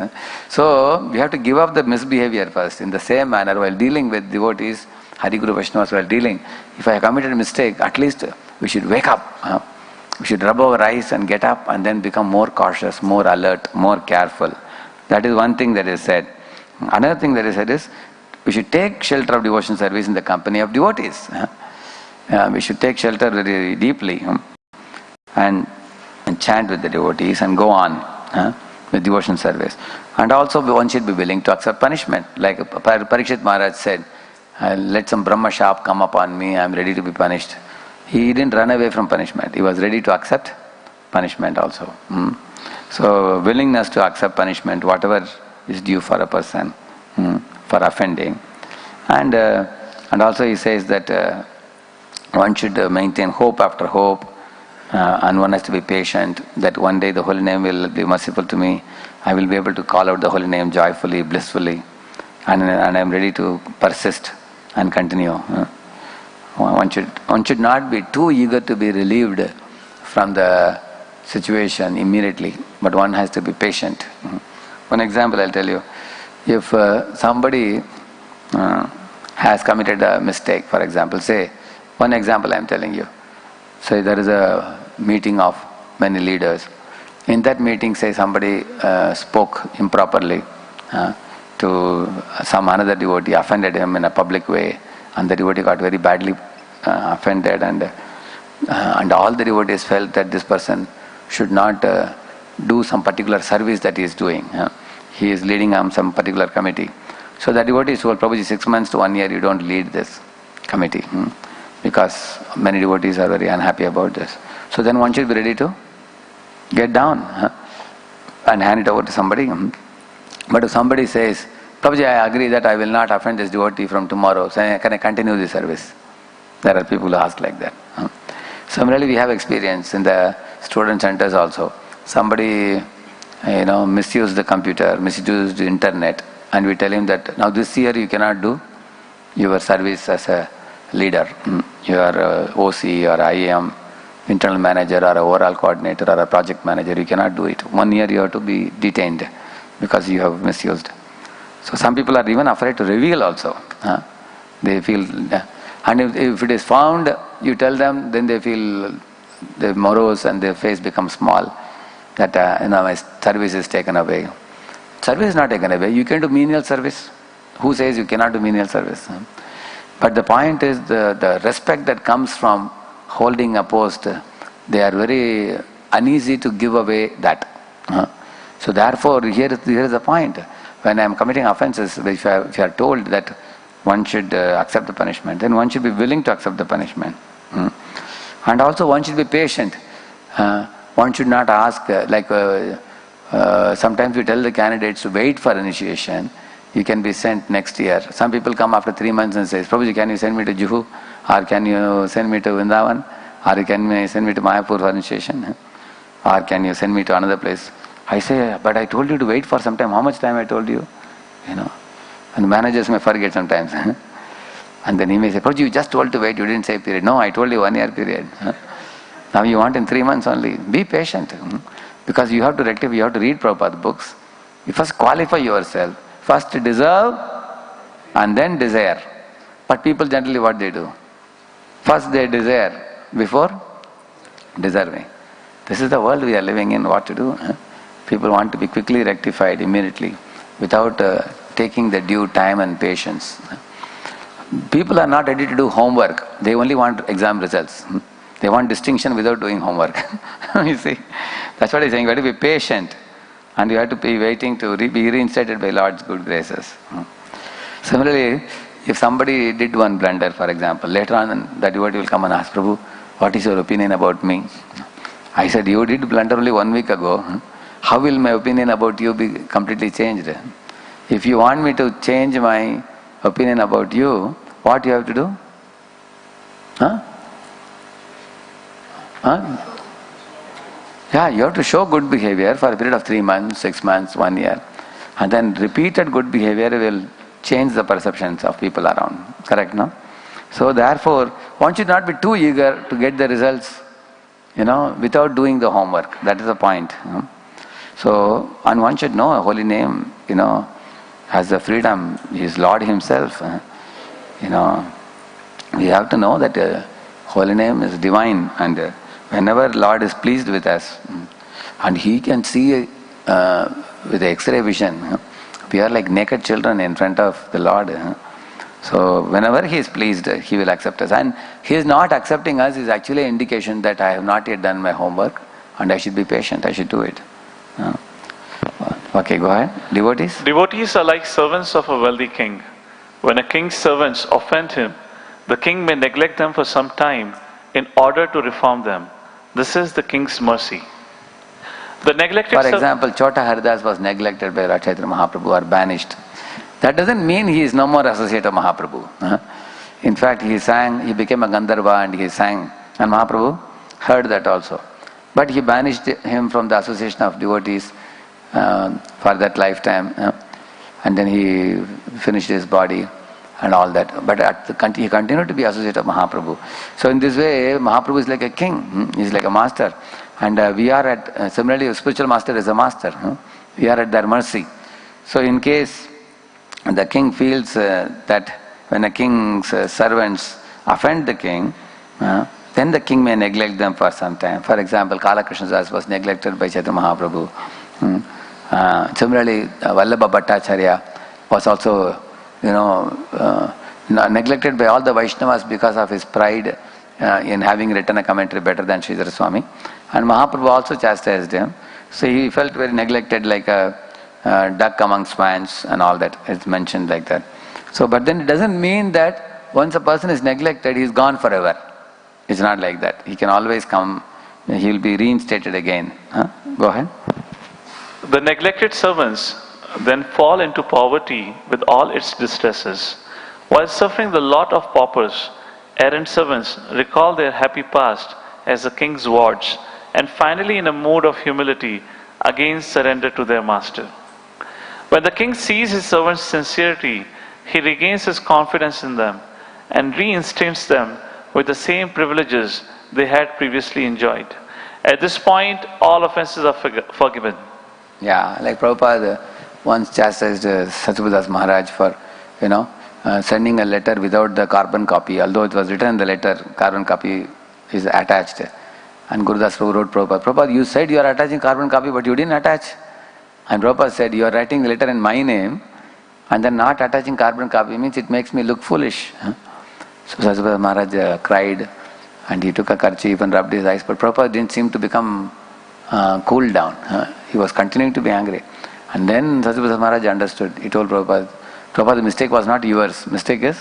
So we have to give up the misbehavior first. In the same manner, while dealing with devotees, Hari Guru Vaishnavas while dealing, if I committed a mistake, at least we should wake up. We should rub our eyes and get up and then become more cautious, more alert, more careful. That is one thing that is said. Another thing that is said is, we should take shelter of devotion service in the company of devotees. We should take shelter very deeply and chant with the devotees and go on with devotion service. And also one should be willing to accept punishment. Like Parikshit Maharaj said, let some Brahma sharp come upon me, I am ready to be punished. He didn't run away from punishment. He was ready to accept punishment also. So willingness to accept punishment, whatever is due for a person for offending. And also he says that one should maintain hope after hope, and one has to be patient, that one day the holy name will be merciful to me. I will be able to call out the holy name joyfully, blissfully, and I am ready to persist and continue. One should not be too eager to be relieved from the situation immediately, but one has to be patient. One example I'll tell you. If somebody has committed a mistake, for example, say, one example I'm telling you. Say there is a meeting of many leaders. In that meeting, say somebody spoke improperly to some another devotee, offended him in a public way, and the devotee got very badly offended, and all the devotees felt that this person should not do some particular service that he is doing. He is leading some particular committee. So the devotee told Prabhuji, 6 months to 1 year you don't lead this committee. because many devotees are very unhappy about this. So then one should be ready to get down and hand it over to somebody. But if somebody says, Prabhuji, I agree that I will not offend this devotee from tomorrow, so can I continue the service? There are people who ask like that. Similarly, we have experience in the student centers also. Somebody, misused the computer, misused the internet, and we tell him that now this year you cannot do your service as a leader. You are OC or IAM, internal manager or a overall coordinator or a project manager. You cannot do it. 1 year you have to be detained because you have misused. So some people are even afraid to reveal also. They feel, and if it is found, you tell them, then they feel the morose and their face becomes small. That my service is taken away. Service is not taken away. You can do menial service. Who says you cannot do menial service? But the point is the respect that comes from holding a post. They are very uneasy to give away that. So therefore, here is the point. When I am committing offenses, if you are told that one should accept the punishment, then one should be willing to accept the punishment. And also one should be patient. One should not ask, sometimes we tell the candidates to wait for initiation. You can be sent next year. Some people come after 3 months and say, Prabhuji, can you send me to Juhu? Or can you send me to Vrindavan? Or can you send me to Mayapur for initiation? Or can you send me to another place? I say, but I told you to wait for some time. How much time I told you? And managers may forget sometimes. And then he may say, Prabhuji, you just told to wait, you didn't say period. No, I told you 1 year period. Now you want in 3 months only. Be patient. Because you have to rectify, you have to read Prabhupada books. You first qualify yourself. First deserve and then desire. But people generally what they do? First they desire before deserving. This is the world we are living in, what to do. People want to be quickly rectified immediately without taking the due time and patience. People are not ready to do homework. They only want exam results. They want distinction without doing homework. You see, that's what he's saying. You have to be patient, and you have to be waiting to be reinstated by Lord's good graces. Similarly, if somebody did one blunder, for example, later on the devotee will come and ask, Prabhu, what is your opinion about me? I said, you did blunder only 1 week ago. How will my opinion about you be completely changed? If you want me to change my opinion about you, what you have to do? Yeah, you have to show good behavior for a period of 3 months, 6 months, 1 year. And then repeated good behavior will change the perceptions of people around. Correct, no? So therefore, one should not be too eager to get the results, without doing the homework. That is the point. So, and one should know a holy name, has the freedom. He is Lord himself. We have to know that holy name is divine, and whenever Lord is pleased with us, and he can see with the X-ray vision, we are like naked children in front of the Lord. So whenever he is pleased, he will accept us. And he is not accepting us is actually an indication that I have not yet done my homework and I should be patient, I should do it. Okay, go ahead. Devotees? Devotees are like servants of a wealthy king. When a king's servants offend him, the king may neglect them for some time in order to reform them. This is the king's mercy. The neglected For example, Chota Haridas was neglected by Radheshyam Mahaprabhu or banished. That doesn't mean he is no more associate of Mahaprabhu. In fact, he became a Gandharva and he sang. And Mahaprabhu heard that also. But he banished him from the association of devotees for that lifetime. And then he finished his body and all that. But he continued to be associate of Mahaprabhu. So in this way, Mahaprabhu is like a king. He is like a master. And we are at, similarly, a spiritual master is a master. We are at their mercy. So in case the king feels that when a king's servants offend the king, then the king may neglect them for some time. For example, Kala Krishna Das was neglected by Chaitanya Mahaprabhu. Similarly, Vallabha Bhattacharya was also, neglected by all the Vaishnavas because of his pride in having written a commentary better than Sridhar Swami. And Mahaprabhu also chastised him. So he felt very neglected like a duck among swans and all that. It's mentioned like that. So, but then it doesn't mean that once a person is neglected, he is gone forever. It's not like that. He can always come, he will be reinstated again. Go ahead. The neglected servants then fall into poverty with all its distresses. While suffering the lot of paupers, errant servants recall their happy past as the king's wards, and finally, in a mood of humility, again surrender to their master. When the king sees his servants' sincerity, he regains his confidence in them and reinstates them with the same privileges they had previously enjoyed. At this point, all offenses are forgiven. Yeah, like Prabhupada once chastised Satyavrata Maharaj for, sending a letter without the carbon copy. Although it was written in the letter, carbon copy is attached. And Gurudas wrote Prabhupada, Prabhupada, you said you are attaching carbon copy, but you didn't attach. And Prabhupada said, you are writing the letter in my name, and then not attaching carbon copy means it makes me look foolish. So Satyavrata Maharaj cried, and he took a kerchief and rubbed his eyes, but Prabhupada didn't seem to become cooled down. He was continuing to be angry. And then Satyavrata Maharaj understood. He told Prabhupada, Prabhupada, the mistake was not yours, mistake is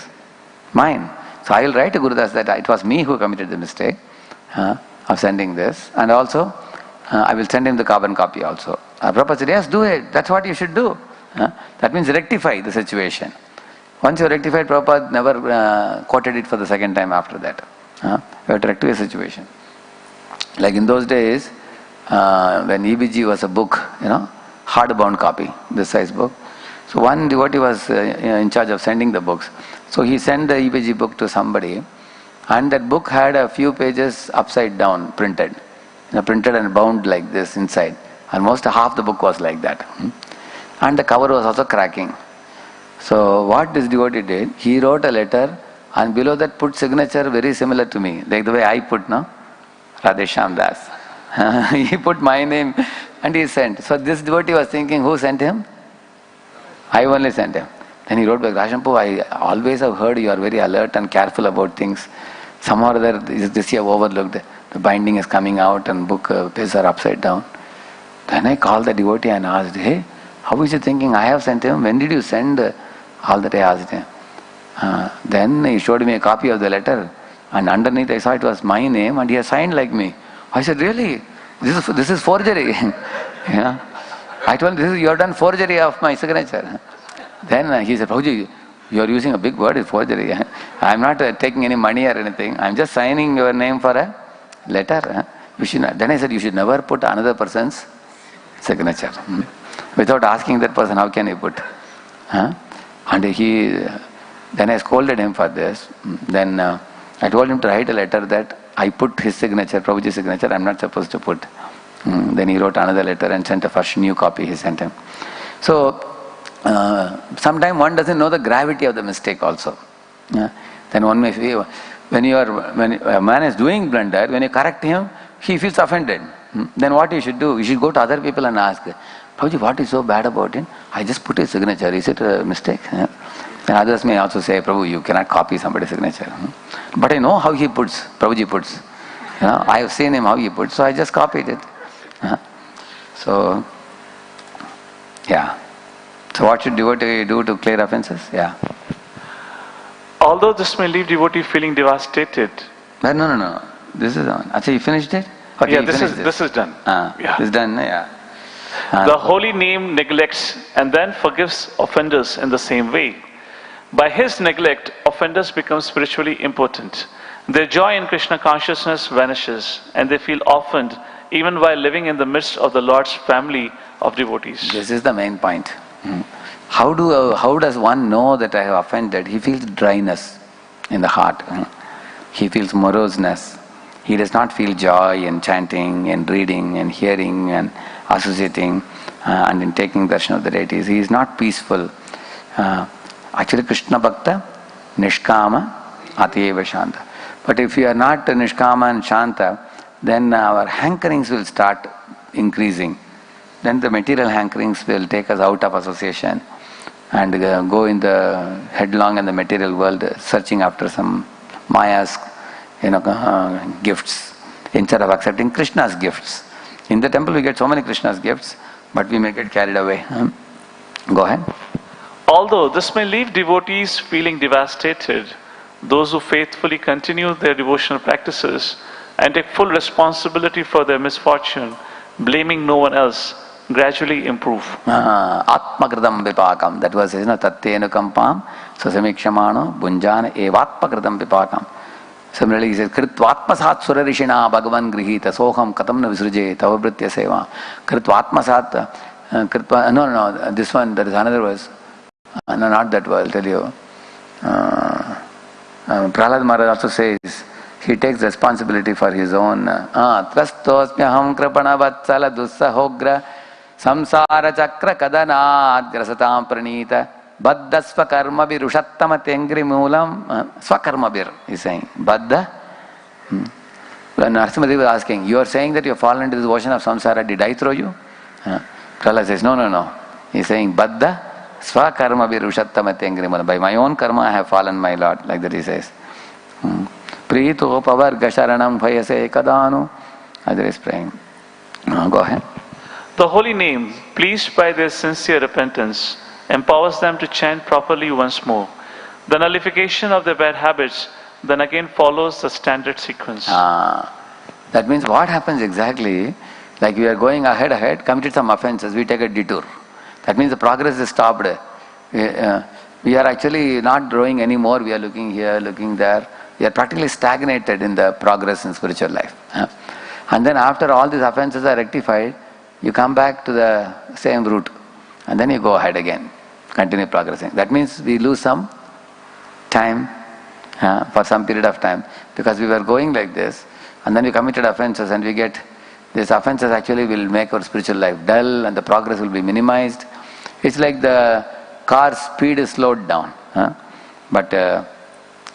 mine. So I will write to Gurudas that it was me who committed the mistake of sending this, and also I will send him the carbon copy also. Prabhupada said, yes, do it. That's what you should do. That means rectify the situation. Once you rectified, Prabhupada never quoted it for the second time after that. You have to rectify the situation. Like in those days, when EBG was a book, hardbound copy, this size book. So one devotee was in charge of sending the books. So he sent the EBG book to somebody, and that book had a few pages upside down printed. Printed and bound like this inside. Almost half the book was like that. And the cover was also cracking. So what this devotee did, he wrote a letter and below that put signature very similar to me, like the way I put, no? Radheshyam Das. He put my name and he sent. So this devotee was thinking, who sent him? I only sent him. Then he wrote back, Rashampu, I always have heard you are very alert and careful about things. Somehow or other, this you have overlooked. The binding is coming out and book pages are upside down. Then I called the devotee and asked, hey, how is he thinking I have sent him? When did you send? All that I asked him. Then he showed me a copy of the letter, and underneath I saw it was my name and he has signed like me. I said, really? This is forgery. I told him, you have done forgery of my signature. Then he said, Prabhuji, you are using a big word, it's forgery. I am not taking any money or anything. I am just signing your name for a letter. You should not. Then I said, you should never put another person's signature. Without asking that person, how can you put? And then I scolded him for this. Then I told him to write a letter that I put his signature, Prabhuji's signature, I am not supposed to put. Then he wrote another letter and sent a first new copy he sent him. So, sometimes one doesn't know the gravity of the mistake also. Then one may feel, when a man is doing blunder, when you correct him, he feels offended. Then what you should do? You should go to other people and ask, Prabhuji, what is so bad about it? I just put his signature. Is it a mistake? Then others may also say, Prabhu, you cannot copy somebody's signature. But I know how he puts, Prabhuji puts. I have seen him how he puts, so I just copied it. So, yeah. So what should devotee do to clear offenses? Yeah. Although this may leave devotee feeling devastated. No. This is on. Actually, you finished it? Okay, yeah, this is done. This is done, yeah. The holy name neglects and then forgives offenders in the same way. By his neglect, offenders become spiritually impotent. Their joy in Krishna consciousness vanishes, and they feel orphaned even while living in the midst of the Lord's family of devotees. This is the main point. How does one know that I have offended? He feels dryness in the heart. He feels moroseness. He does not feel joy in chanting and reading and hearing and associating and in taking darshan of the deities. He is not peaceful. Actually, Krishna Bhakta, Nishkama, Atiyeva Shanta. But if you are not Nishkama and Shanta, then our hankerings will start increasing. Then the material hankerings will take us out of association and go in the headlong in the material world, searching after some Maya's gifts instead of accepting Krishna's gifts. In the temple we get so many Krishna's gifts, but we may get carried away. Go ahead. Although this may leave devotees feeling devastated, those who faithfully continue their devotional practices and take full responsibility for their misfortune, blaming no one else, gradually improve. Atmakritam vipakam. That was, tattenu kampam, sasamikshamano, bunjana evatmakritam vipakam. Similarly, he says, Kritvatmasat surarishina bhagavan grihita soham katam na visruje tavabritya seva. Kritvatmasat, no, this one, there is another verse. No, not that verse, I'll tell you. Prahlad Maharaj also says, he takes responsibility for his own. Trastosmyaham kripana vatsala dussahogra samsara chakra kadanad grasatam pranita baddha swakarmabir ushattama tengri moolam swakarmabir, he's saying. Baddha? Narasimha was asking, you are saying that you have fallen into this ocean of samsara, did I throw you? Prahlad says, no. He's saying, Baddha swakarmabir ushattama tengri moolam. By my own karma I have fallen, my Lord. Like that he says. Prito pavarga sharanam bhayase kadanu. As is praying. Go ahead. The holy name, pleased by their sincere repentance, empowers them to chant properly once more. The nullification of their bad habits then again follows the standard sequence. That means what happens exactly, like we are going ahead, committed some offenses, we take a detour. That means the progress is stopped. We are actually not growing anymore, we are looking here, looking there. We are practically stagnated in the progress in spiritual life. And then after all these offenses are rectified, you come back to the same route. And then you go ahead again, continue progressing. That means we lose some time for some period of time. Because we were going like this, and then we committed offenses and we get, these offenses actually will make our spiritual life dull and the progress will be minimized. It's like the car's speed is slowed down. But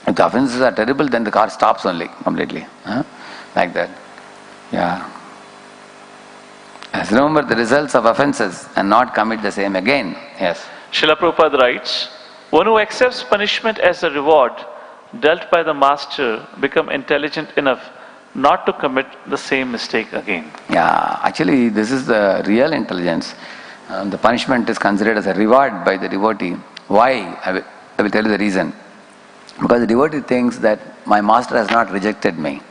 if the offenses are terrible, then the car stops only, completely. Like that. Yeah. Yes, remember the results of offenses and not commit the same again. Yes. Srila Prabhupada writes, one who accepts punishment as a reward dealt by the master become intelligent enough not to commit the same mistake again. Yeah, actually this is the real intelligence. The punishment is considered as a reward by the devotee. Why? I will tell you the reason. Because the devotee thinks that my master has not rejected me.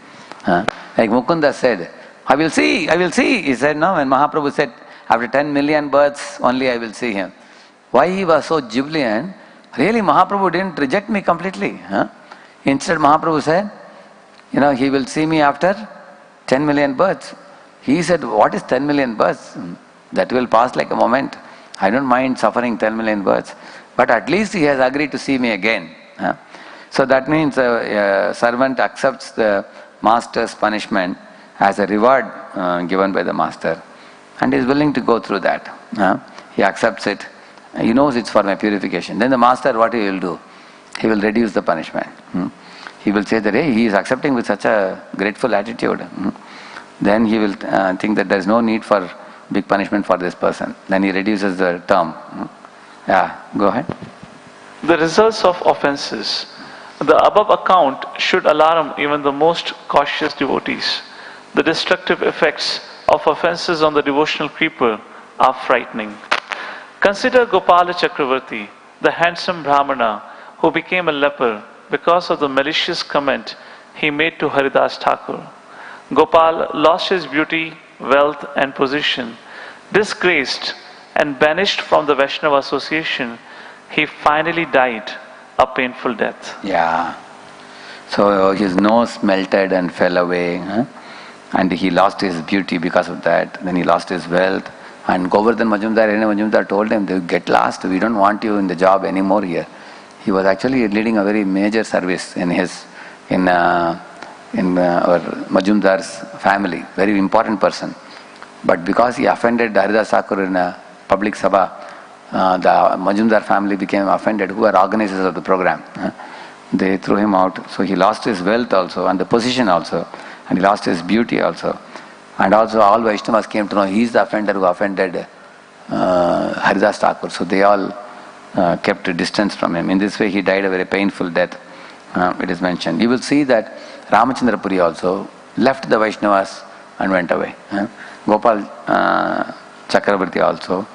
Like Mukunda said, I will see. He said, no, when Mahaprabhu said, after 10 million births only I will see him. Why he was so jubilant? Really, Mahaprabhu didn't reject me completely. Instead, Mahaprabhu said, he will see me after 10 million births. He said, what is 10 million births? That will pass like a moment. I don't mind suffering 10 million births. But at least he has agreed to see me again. So that means a servant accepts the master's punishment as a reward given by the master, and is willing to go through that. He accepts it. He knows it's for my purification. Then the master, what he will do? He will reduce the punishment. He will say that, hey, he is accepting with such a grateful attitude. Then he will think that there is no need for big punishment for this person. Then he reduces the term. Yeah, go ahead. The results of offenses. The above account should alarm even the most cautious devotees. The destructive effects of offenses on the devotional creeper are frightening. Consider Gopala Chakravarti, the handsome Brahmana who became a leper because of the malicious comment he made to Haridas Thakur. Gopal lost his beauty, wealth and position. Disgraced and banished from the Vaishnava association, he finally died a painful death. Yeah. So his nose melted and fell away. And he lost his beauty because of that. Then he lost his wealth. And Govardhan Majumdar told him, get lost, we don't want you in the job anymore here. He was actually leading a very major service in our Majumdar's family, very important person. But because he offended Haridas Thakur in a public sabha, the Majumdar family became offended, who are organizers of the program. They threw him out. So he lost his wealth also, and the position also. And he lost his beauty also. And also all Vaishnavas came to know he is the offender who offended Haridas Thakur. So they all kept a distance from him. In this way he died a very painful death. It is mentioned. You will see that Ramachandra Puri also left the Vaishnavas and went away. Gopal Chakravarti also,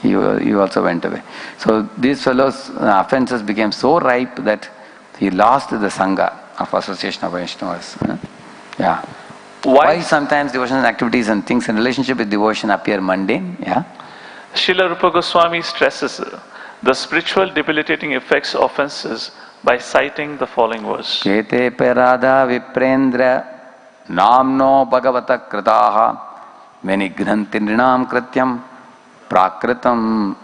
he also went away. So these fellows' offenses became so ripe that He lost the Sangha of Association of Vaishnavas. Yeah. Why sometimes devotional activities and things in relationship with devotion appear mundane? Yeah. Srila Rupa Goswami stresses the spiritual debilitating effects of offenses by citing the following verse. Kete perada viprendra namno bhagavata kritaha venigrantindrinam krityam prakritam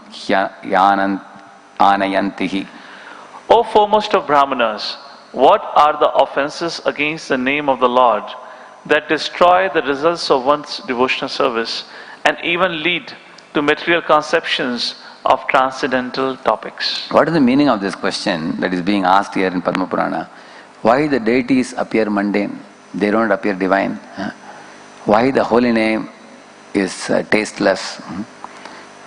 anayantihi. O foremost of Brahmanas, what are the offenses against the name of the Lord that destroy the results of one's devotional service and even lead to material conceptions of transcendental topics? What is the meaning of this question that is being asked here in Padma Purana? Why the deities appear mundane? They don't appear divine. Why the holy name is tasteless?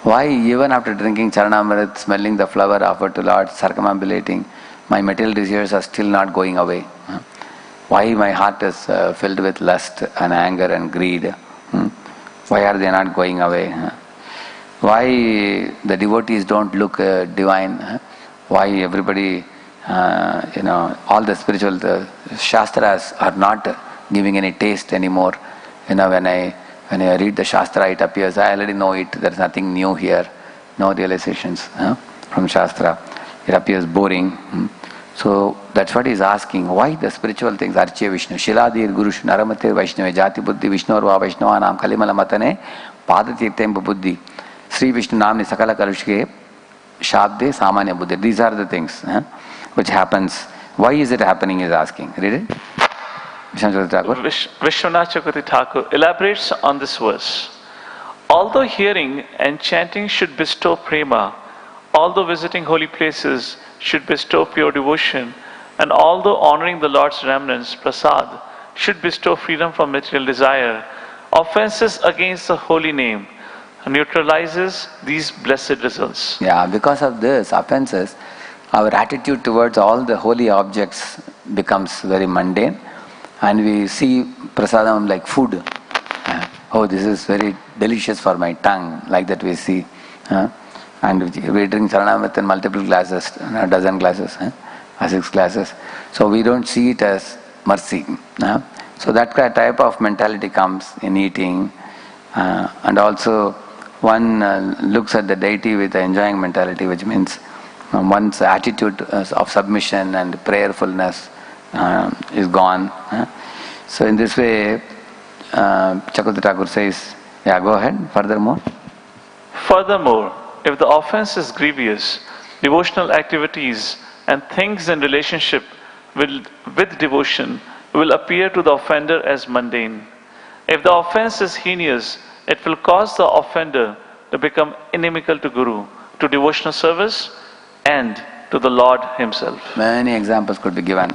Why even after drinking Charanamrit, smelling the flower offered to Lord, circumambulating, my material desires are still not going away? Why my heart is filled with lust and anger and greed? Why are they not going away? Why the devotees don't look divine? Why everybody, all the spiritual shastras are not giving any taste anymore? When I read the shastra, it appears I already know it. There is nothing new here, no realizations from shastra. It appears boring. So that's what he's asking. Why the spiritual things? Arche Vishnu, Shiladir Gurush, Naramatir Vaishnava, Jati Buddhi, Vishnu Arva Vaishnava Nam, Kalimala Matane, Padatirtem Buddhi, Sri Vishnu Namni Sakala Kalushke, Shabde, Samanya Buddhi. These are the things which happens. Why is it happening? He's asking. Read it. Vishwanath Chakravarti Thakur elaborates on this verse. Although hearing and chanting should bestow prema, although visiting holy places should bestow pure devotion, and although honoring the Lord's remnants, prasad, should bestow freedom from material desire, offenses against the holy name neutralizes these blessed results. Yeah, because of this offenses, our attitude towards all the holy objects becomes very mundane, and we see prasadam like food. Oh, this is very delicious for my tongue, like that we see. And we drink Charanamrit in multiple glasses, a dozen glasses, 6 glasses. So we don't see it as mercy. So that type of mentality comes in eating. And also one looks at the deity with an enjoying mentality, which means one's attitude of submission and prayerfulness is gone. So in this way, Chakravarti Thakur says, yeah, go ahead, furthermore. Furthermore, if the offense is grievous, devotional activities and things in relationship with devotion will appear to the offender as mundane. If the offense is heinous, it will cause the offender to become inimical to Guru, to devotional service, and to the Lord Himself. Many examples could be given.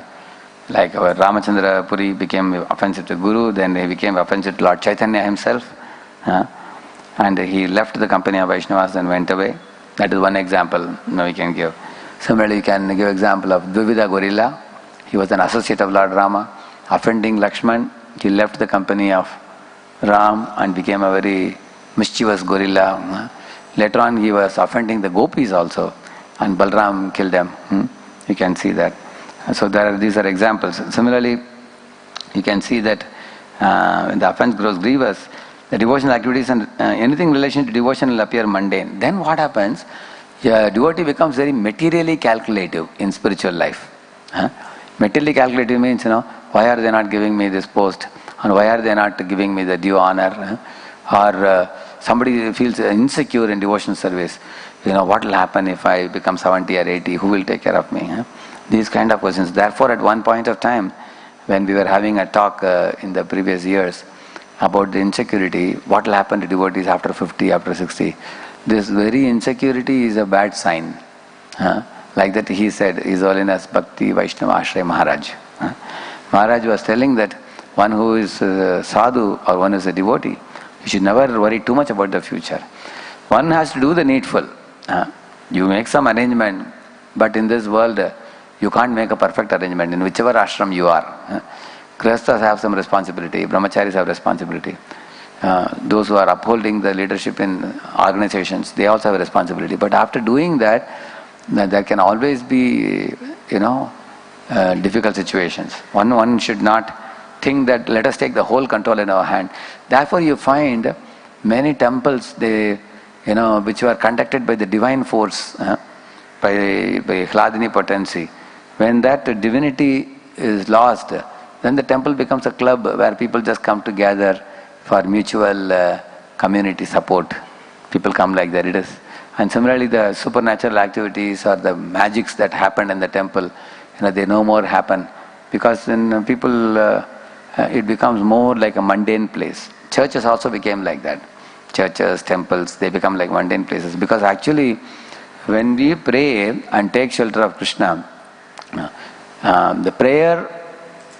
Like our Ramachandra Puri became offensive to Guru, then he became offensive to Lord Chaitanya himself. And he left the company of Vaishnavas and went away. That is one example we can give. Similarly, you can give example of Dvivida Gorilla. He was an associate of Lord Rama. Offending Lakshman, he left the company of Ram and became a very mischievous gorilla. Later on, he was offending the gopis also, and Balram killed them. You can see that. So these are examples. Similarly, you can see that when the offense grows grievous, the devotional activities and anything in relation to devotion will appear mundane. Then what happens? A devotee becomes very materially calculative in spiritual life. Materially calculative means, why are they not giving me this post? And why are they not giving me the due honor? Or somebody feels insecure in devotional service. What will happen if I become 70 or 80? Who will take care of me? These kind of questions. Therefore, at one point of time, when we were having a talk in the previous years about the insecurity, what will happen to devotees after 50, after 60? This very insecurity is a bad sign. Like that he said, His Holiness Bhakti Vaishnava Ashray Maharaj. Maharaj was telling that one who is sadhu or one who is a devotee, you should never worry too much about the future. One has to do the needful. You make some arrangement, but in this world, you can't make a perfect arrangement in whichever ashram you are. Grihasthas have some responsibility, brahmacharis have responsibility. Those who are upholding the leadership in organizations, they also have a responsibility. But after doing that, there can always be, difficult situations. One should not think that let us take the whole control in our hand. Therefore, you find many temples which were conducted by the divine force, by Hladini potency. When that divinity is lost, then the temple becomes a club where people just come together for mutual community support. People come like that. It is. And similarly, the supernatural activities or the magics that happened in the temple, they no more happen, because then people, it becomes more like a mundane place. Churches also became like that. Churches, temples, they become like mundane places, because actually when we pray and take shelter of Krishna, the prayer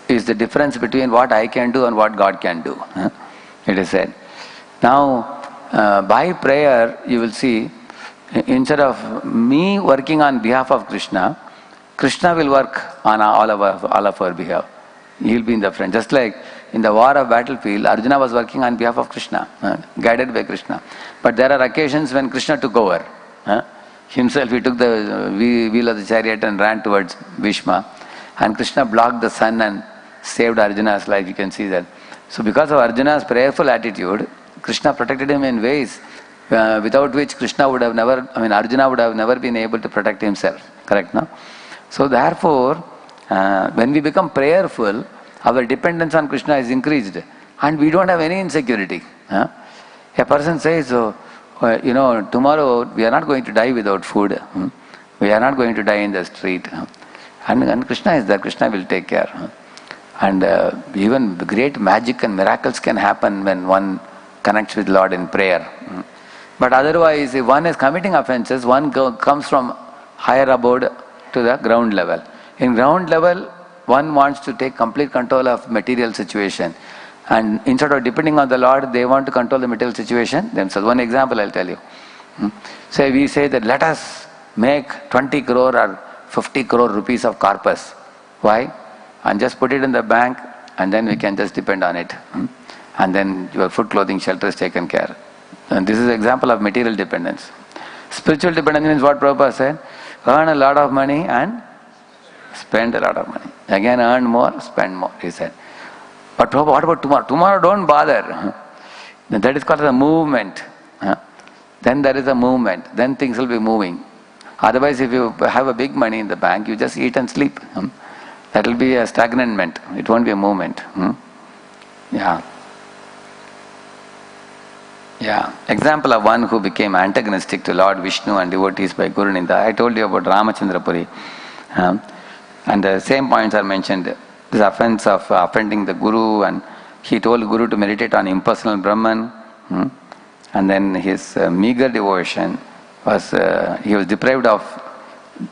is the difference between what I can do and what God can do. It is said. Now, by prayer, you will see, instead of me working on behalf of Krishna, Krishna will work on all of our behalf. He will be in the front. Just like in the war of battlefield, Arjuna was working on behalf of Krishna, guided by Krishna. But there are occasions when Krishna took over. Himself, he took the wheel of the chariot and ran towards Bhishma. And Krishna blocked the sun and saved Arjuna's life. You can see that. So because of Arjuna's prayerful attitude, Krishna protected him in ways without which Arjuna would have never been able to protect himself. Correct, no? So therefore, when we become prayerful, our dependence on Krishna is increased, and we don't have any insecurity. A person says, tomorrow we are not going to die without food. We are not going to die in the street. And Krishna is there. Krishna will take care. And even great magic and miracles can happen when one connects with Lord in prayer. But otherwise, if one is committing offenses, one comes from higher abode to the ground level. In ground level, one wants to take complete control of material situation. And instead of depending on the Lord, they want to control the material situation themselves. One example I'll tell you. Say we say that let us make 20 crore or 50 crore rupees of corpus. Why? And just put it in the bank, and then we can just depend on it. And then your food, clothing, shelter is taken care. And this is an example of material dependence. Spiritual dependence means what Prabhupada said: earn a lot of money and spend a lot of money. Again, earn more, spend more, he said. But Prabhupada, what about tomorrow? Tomorrow don't bother. That is called a movement. Then there is a movement. Then things will be moving. Otherwise, if you have a big money in the bank, you just eat and sleep. That will be a stagnant. It won't be a movement. Yeah. Example of one who became antagonistic to Lord Vishnu and devotees by Guru Ninda. I told you about Ramachandra Puri. And the same points are mentioned. This offense of offending the Guru, and he told Guru to meditate on impersonal Brahman. And then his meager devotion was, he was deprived of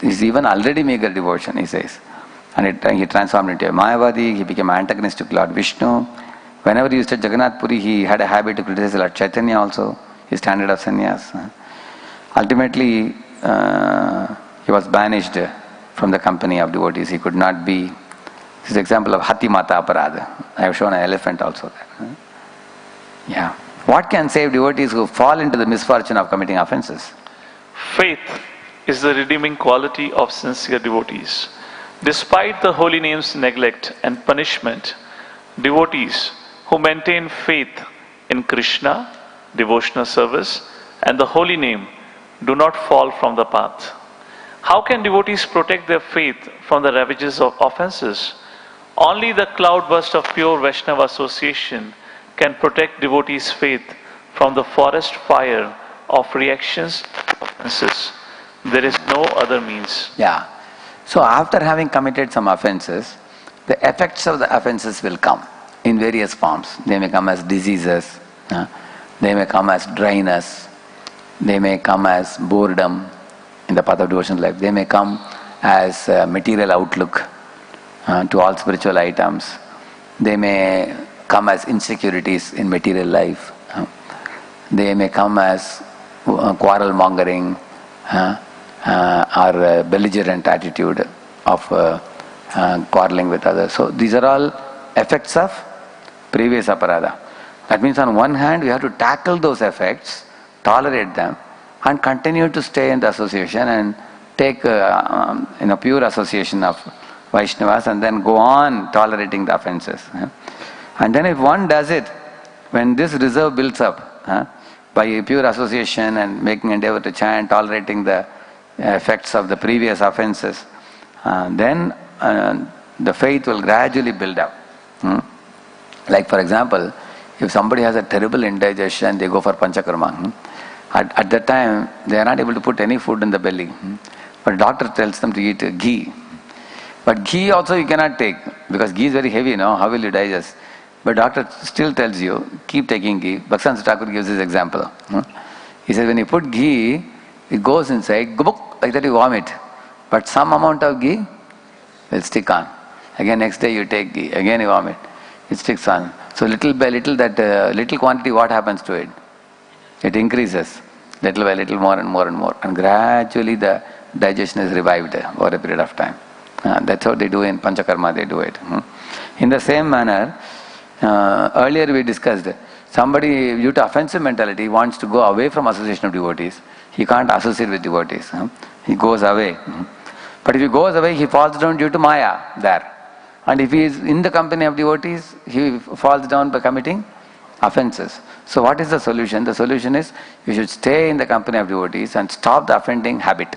his even already meager devotion, he says. And he transformed into a Mayavadi. He became antagonistic to Lord Vishnu. Whenever he used to Jagannath Puri, he had a habit to criticize Lord Chaitanya also, his standard of sannyas. Ultimately, he was banished from the company of devotees. He could not be. This is an example of Hati Mata Aparada. I have shown an elephant also there. What can save devotees who fall into the misfortune of committing offenses? Faith is the redeeming quality of sincere devotees. Despite the holy name's neglect and punishment, devotees who maintain faith in Krishna, devotional service, and the holy name do not fall from the path. How can devotees protect their faith from the ravages of offenses? Only the cloudburst of pure Vaishnava association can protect devotees' faith from the forest fire of reactions to offenses. There is no other means. So after having committed some offenses, the effects of the offenses will come in various forms. They may come as diseases, they may come as dryness, they may come as boredom in the path of devotional life, they may come as material outlook to all spiritual items, they may come as insecurities in material life, they may come as quarrel mongering or belligerent attitude of quarreling with others. So these are all effects of previous aparada. That means on one hand we have to tackle those effects, tolerate them, and continue to stay in the association and take pure association of Vaishnavas, and then go on tolerating the offenses. And then if one does it, when this reserve builds up, by pure association and making endeavor to chant, tolerating the effects of the previous offenses, then the faith will gradually build up. Like for example, if somebody has a terrible indigestion, they go for panchakarma. At that time, they are not able to put any food in the belly. But doctor tells them to eat ghee. But ghee also you cannot take, because ghee is very heavy, how will you digest? But doctor still tells you, keep taking ghee. Bhaktivinoda Thakur gives this example. He says when you put ghee, it goes inside, gubuk, like that you vomit. But some amount of ghee will stick on. Again next day you take ghee, again you vomit. It sticks on. So little by little, that little quantity, what happens to it? It increases. Little by little, more and more and more. And gradually the digestion is revived over a period of time. That's how they do in Panchakarma, they do it. In the same manner, earlier we discussed, somebody due to offensive mentality wants to go away from association of devotees. He can't associate with devotees. He goes away. But if he goes away, he falls down due to Maya there. And if he is in the company of devotees, he falls down by committing offenses. So what is the solution? The solution is you should stay in the company of devotees and stop the offending habit.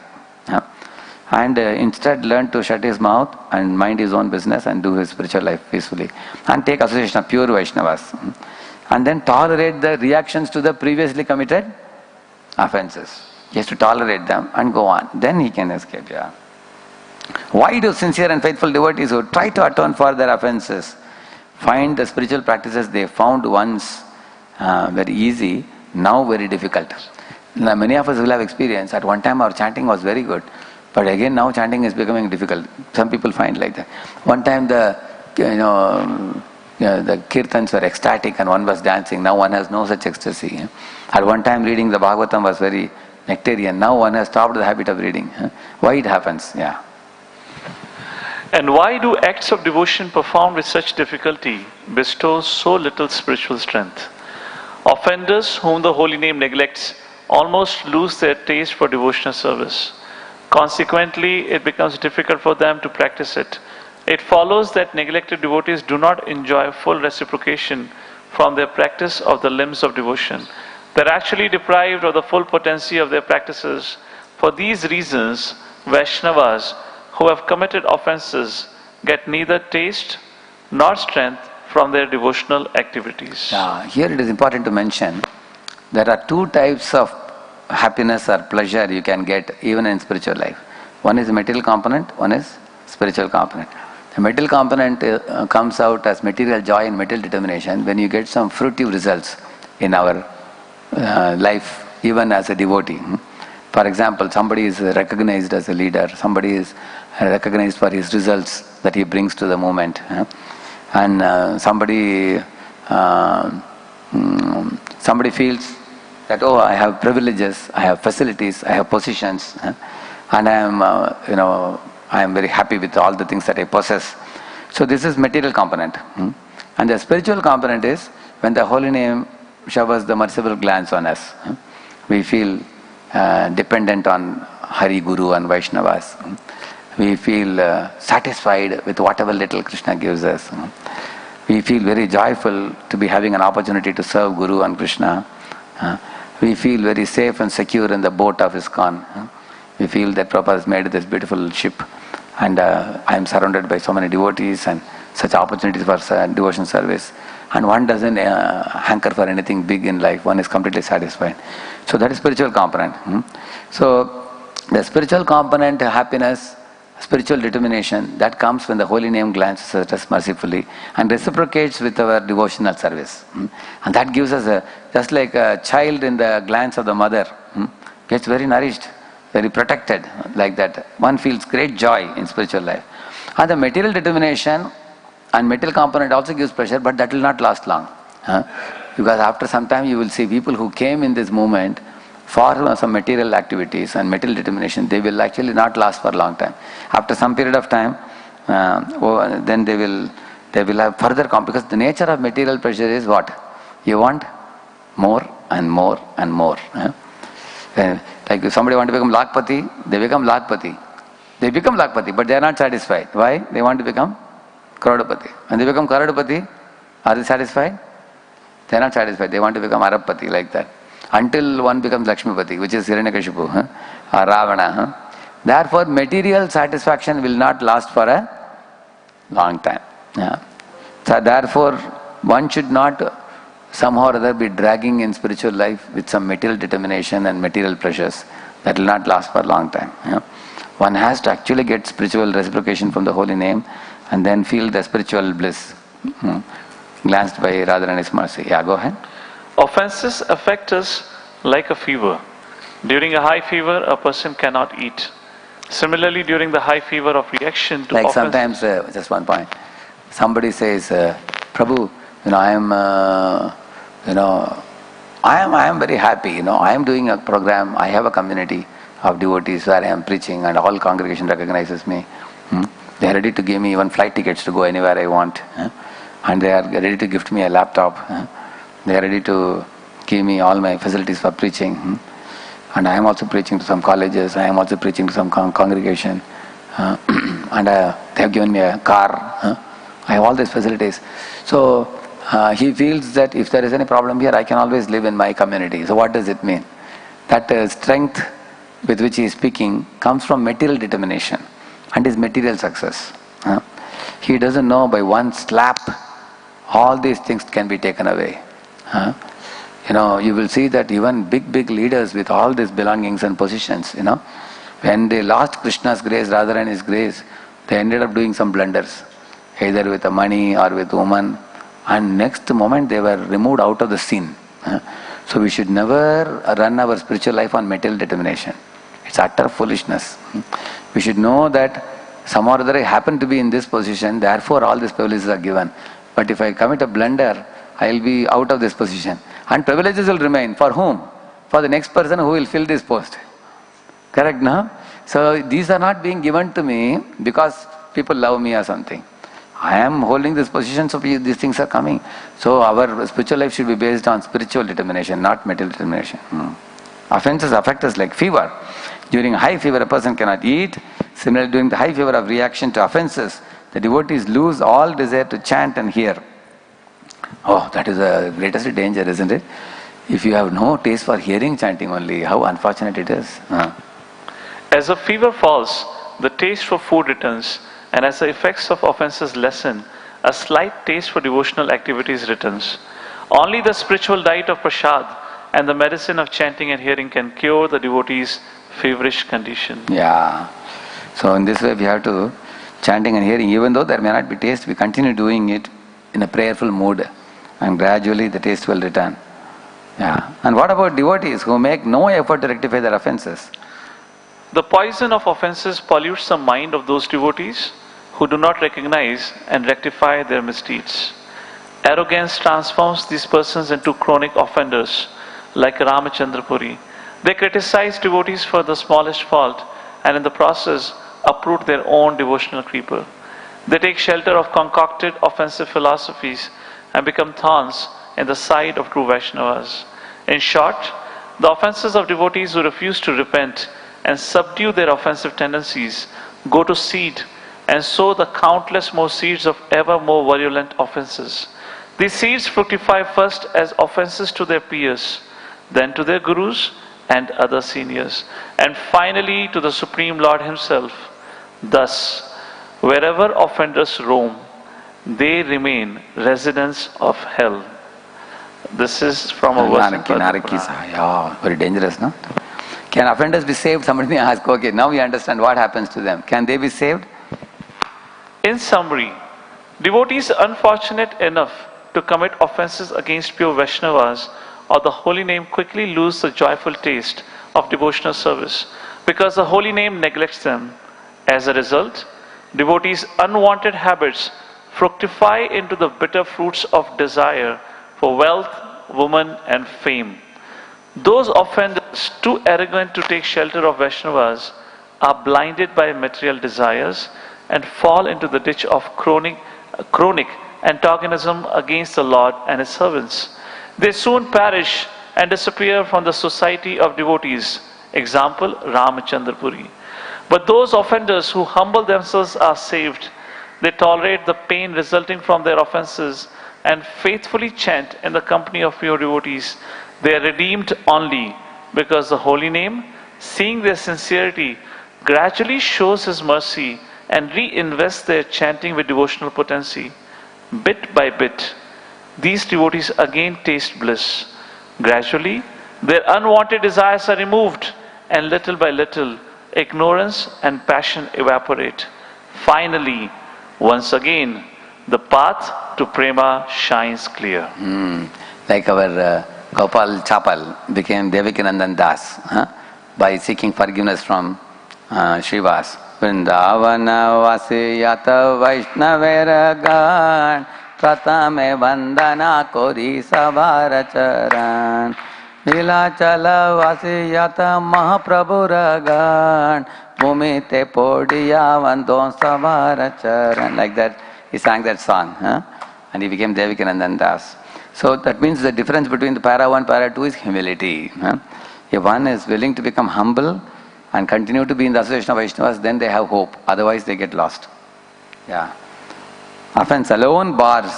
And instead learn to shut his mouth and mind his own business and do his spiritual life peacefully. And take association of pure Vaishnavas. And then tolerate the reactions to the previously committed offenses. He has to tolerate them and go on. Then he can escape. Why do sincere and faithful devotees who try to atone for their offenses find the spiritual practices they found once very easy, now very difficult? Now, many of us will have experience. At one time our chanting was very good, but again now chanting is becoming difficult. Some people find like that. One time the kirtans were ecstatic and one was dancing. Now one has no such ecstasy. At one time reading the Bhagavatam was very nectarian. Now one has stopped the habit of reading. Why it happens? And why do acts of devotion performed with such difficulty bestow so little spiritual strength? Offenders whom the holy name neglects almost lose their taste for devotional service. Consequently, it becomes difficult for them to practice it. It follows that neglected devotees do not enjoy full reciprocation from their practice of the limbs of devotion. They are actually deprived of the full potency of their practices. For these reasons, Vaishnavas who have committed offenses get neither taste nor strength from their devotional activities. Here it is important to mention there are two types of happiness or pleasure you can get even in spiritual life. One is material component, one is spiritual component. The material component comes out as material joy and material determination when you get some fruitive results in our life, even as a devotee. For example, somebody is recognized as a leader, somebody is recognized for his results that he brings to the movement, and somebody feels that, I have privileges, I have facilities, I have positions, and I am very happy with all the things that I possess. So this is material component. And the spiritual component is when the holy name showers the merciful glance on us. We feel dependent on Hari, Guru and Vaishnavas. We feel satisfied with whatever little Krishna gives us. We feel very joyful to be having an opportunity to serve Guru and Krishna. We feel very safe and secure in the boat of ISKCON. We feel that Prabhupada has made this beautiful ship, and I am surrounded by so many devotees and such opportunities for devotion service. And one doesn't hanker for anything big in life. One is completely satisfied. So that is spiritual component. So the spiritual component, happiness, spiritual determination, that comes when the holy name glances at us mercifully and reciprocates with our devotional service. And that gives us just like a child in the glance of the mother, gets very nourished, very protected, like that. One feels great joy in spiritual life. And the material determination and material component also gives pleasure, but that will not last long. Because after some time you will see people who came in this movement for some material activities and material determination, they will actually not last for a long time. After some period of time, then they will have further because the nature of material pleasure is what? You want more and more and more. Like if somebody wants to become Lakpati, they become Lakpati. They become Lakpati, but they are not satisfied. Why? They want to become Krodapati. When they become Krodapati, are they satisfied? They are not satisfied. They want to become Arabpati, like that. Until one becomes Lakshmipati, which is Hiranyakashipu, or Ravana. Therefore, material satisfaction will not last for a long time. Yeah. So therefore, one should not somehow or other be dragging in spiritual life with some material determination and material pressures. That will not last for a long time. Yeah. One has to actually get spiritual reciprocation from the holy name and then feel the spiritual bliss. Glanced by Radharani's mercy. Yeah, go ahead. Offenses affect us like a fever. During a high fever, a person cannot eat. Similarly, during the high fever of reaction to like sometimes, just one point, somebody says, Prabhu, I am very happy, I am doing a program, I have a community of devotees where I am preaching and all congregation recognizes me. They are ready to give me even flight tickets to go anywhere I want. And they are ready to gift me a laptop. They are ready to give me all my facilities for preaching. And I am also preaching to some colleges, I am also preaching to some congregation. And they have given me a car. I have all these facilities. So he feels that if there is any problem here, I can always live in my community. So what does it mean? That strength with which he is speaking comes from material determination and his material success. He doesn't know by one slap all these things can be taken away. You will see that even big leaders with all these belongings and positions, when they lost Krishna's grace rather than his grace, they ended up doing some blunders, either with the money or with woman, and next moment they were removed out of the scene. So we should never run our spiritual life on material determination. It's utter foolishness. We should know that somehow or other I happen to be in this position, therefore all these privileges are given. But if I commit a blunder, I will be out of this position. And privileges will remain. For whom? For the next person who will fill this post. Correct, no? So these are not being given to me because people love me or something. I am holding this position, so these things are coming. So our spiritual life should be based on spiritual determination, not material determination. Offenses affect us like fever. During high fever, a person cannot eat. Similarly, during the high fever of reaction to offenses, the devotees lose all desire to chant and hear. Oh, that is the greatest danger, isn't it? If you have no taste for hearing chanting only, how unfortunate it is. As the fever falls, the taste for food returns, and as the effects of offenses lessen, a slight taste for devotional activities returns. Only the spiritual diet of prasad and the medicine of chanting and hearing can cure the devotee's feverish condition. Yeah. So in this way we have to, chanting and hearing, even though there may not be taste, we continue doing it in a prayerful mood, and gradually the taste will return. Yeah. And what about devotees who make no effort to rectify their offenses? The poison of offenses pollutes the mind of those devotees who do not recognize and rectify their misdeeds. Arrogance transforms these persons into chronic offenders, like Ramachandra Puri. They criticize devotees for the smallest fault and in the process uproot their own devotional creeper. They take shelter of concocted offensive philosophies and become thorns in the side of true Vaishnavas. In short, the offenses of devotees who refuse to repent and subdue their offensive tendencies go to seed and sow the countless more seeds of ever more virulent offenses. These seeds fructify first as offenses to their peers, then to their gurus and other seniors, and finally to the Supreme Lord Himself. Thus, wherever offenders roam, they remain residents of hell. This is from a verse in Padma Purana. Yeah, very dangerous, no? Can offenders be saved? Somebody may ask, okay, now we understand what happens to them. Can they be saved? In summary, devotees unfortunate enough to commit offenses against pure Vaishnavas or the holy name quickly lose the joyful taste of devotional service because the holy name neglects them. As a result, devotees' unwanted habits fructify into the bitter fruits of desire for wealth, woman, and fame. Those offenders too arrogant to take shelter of Vaishnavas are blinded by material desires and fall into the ditch of chronic antagonism against the Lord and His servants. They soon perish and disappear from the society of devotees. Example, Ramachandra Puri. But those offenders who humble themselves are saved. They tolerate the pain resulting from their offenses and faithfully chant in the company of pure devotees. They are redeemed only because the holy name, seeing their sincerity, gradually shows his mercy and reinvests their chanting with devotional potency. Bit by bit, these devotees again taste bliss. Gradually, their unwanted desires are removed, and little by little, ignorance and passion evaporate. Finally, once again, the path to prema shines clear. Like our Gopal Chapal became Devakinandan Das by seeking forgiveness from Srivas. Vrindavana vasiyata Vaishnaveragan Pratame vandana kori savaracharan Nilachala vasiyata Mahaprabhuragan Bhumite podiya vandon savaracharan. Like that, he sang that song, and he became Devakinandan Das. So that means the difference between the para 1 para 2 is humility. If one is willing to become humble and continue to be in the association of Vaishnavas, then they have hope. Otherwise they get lost. Yeah. Offense alone bars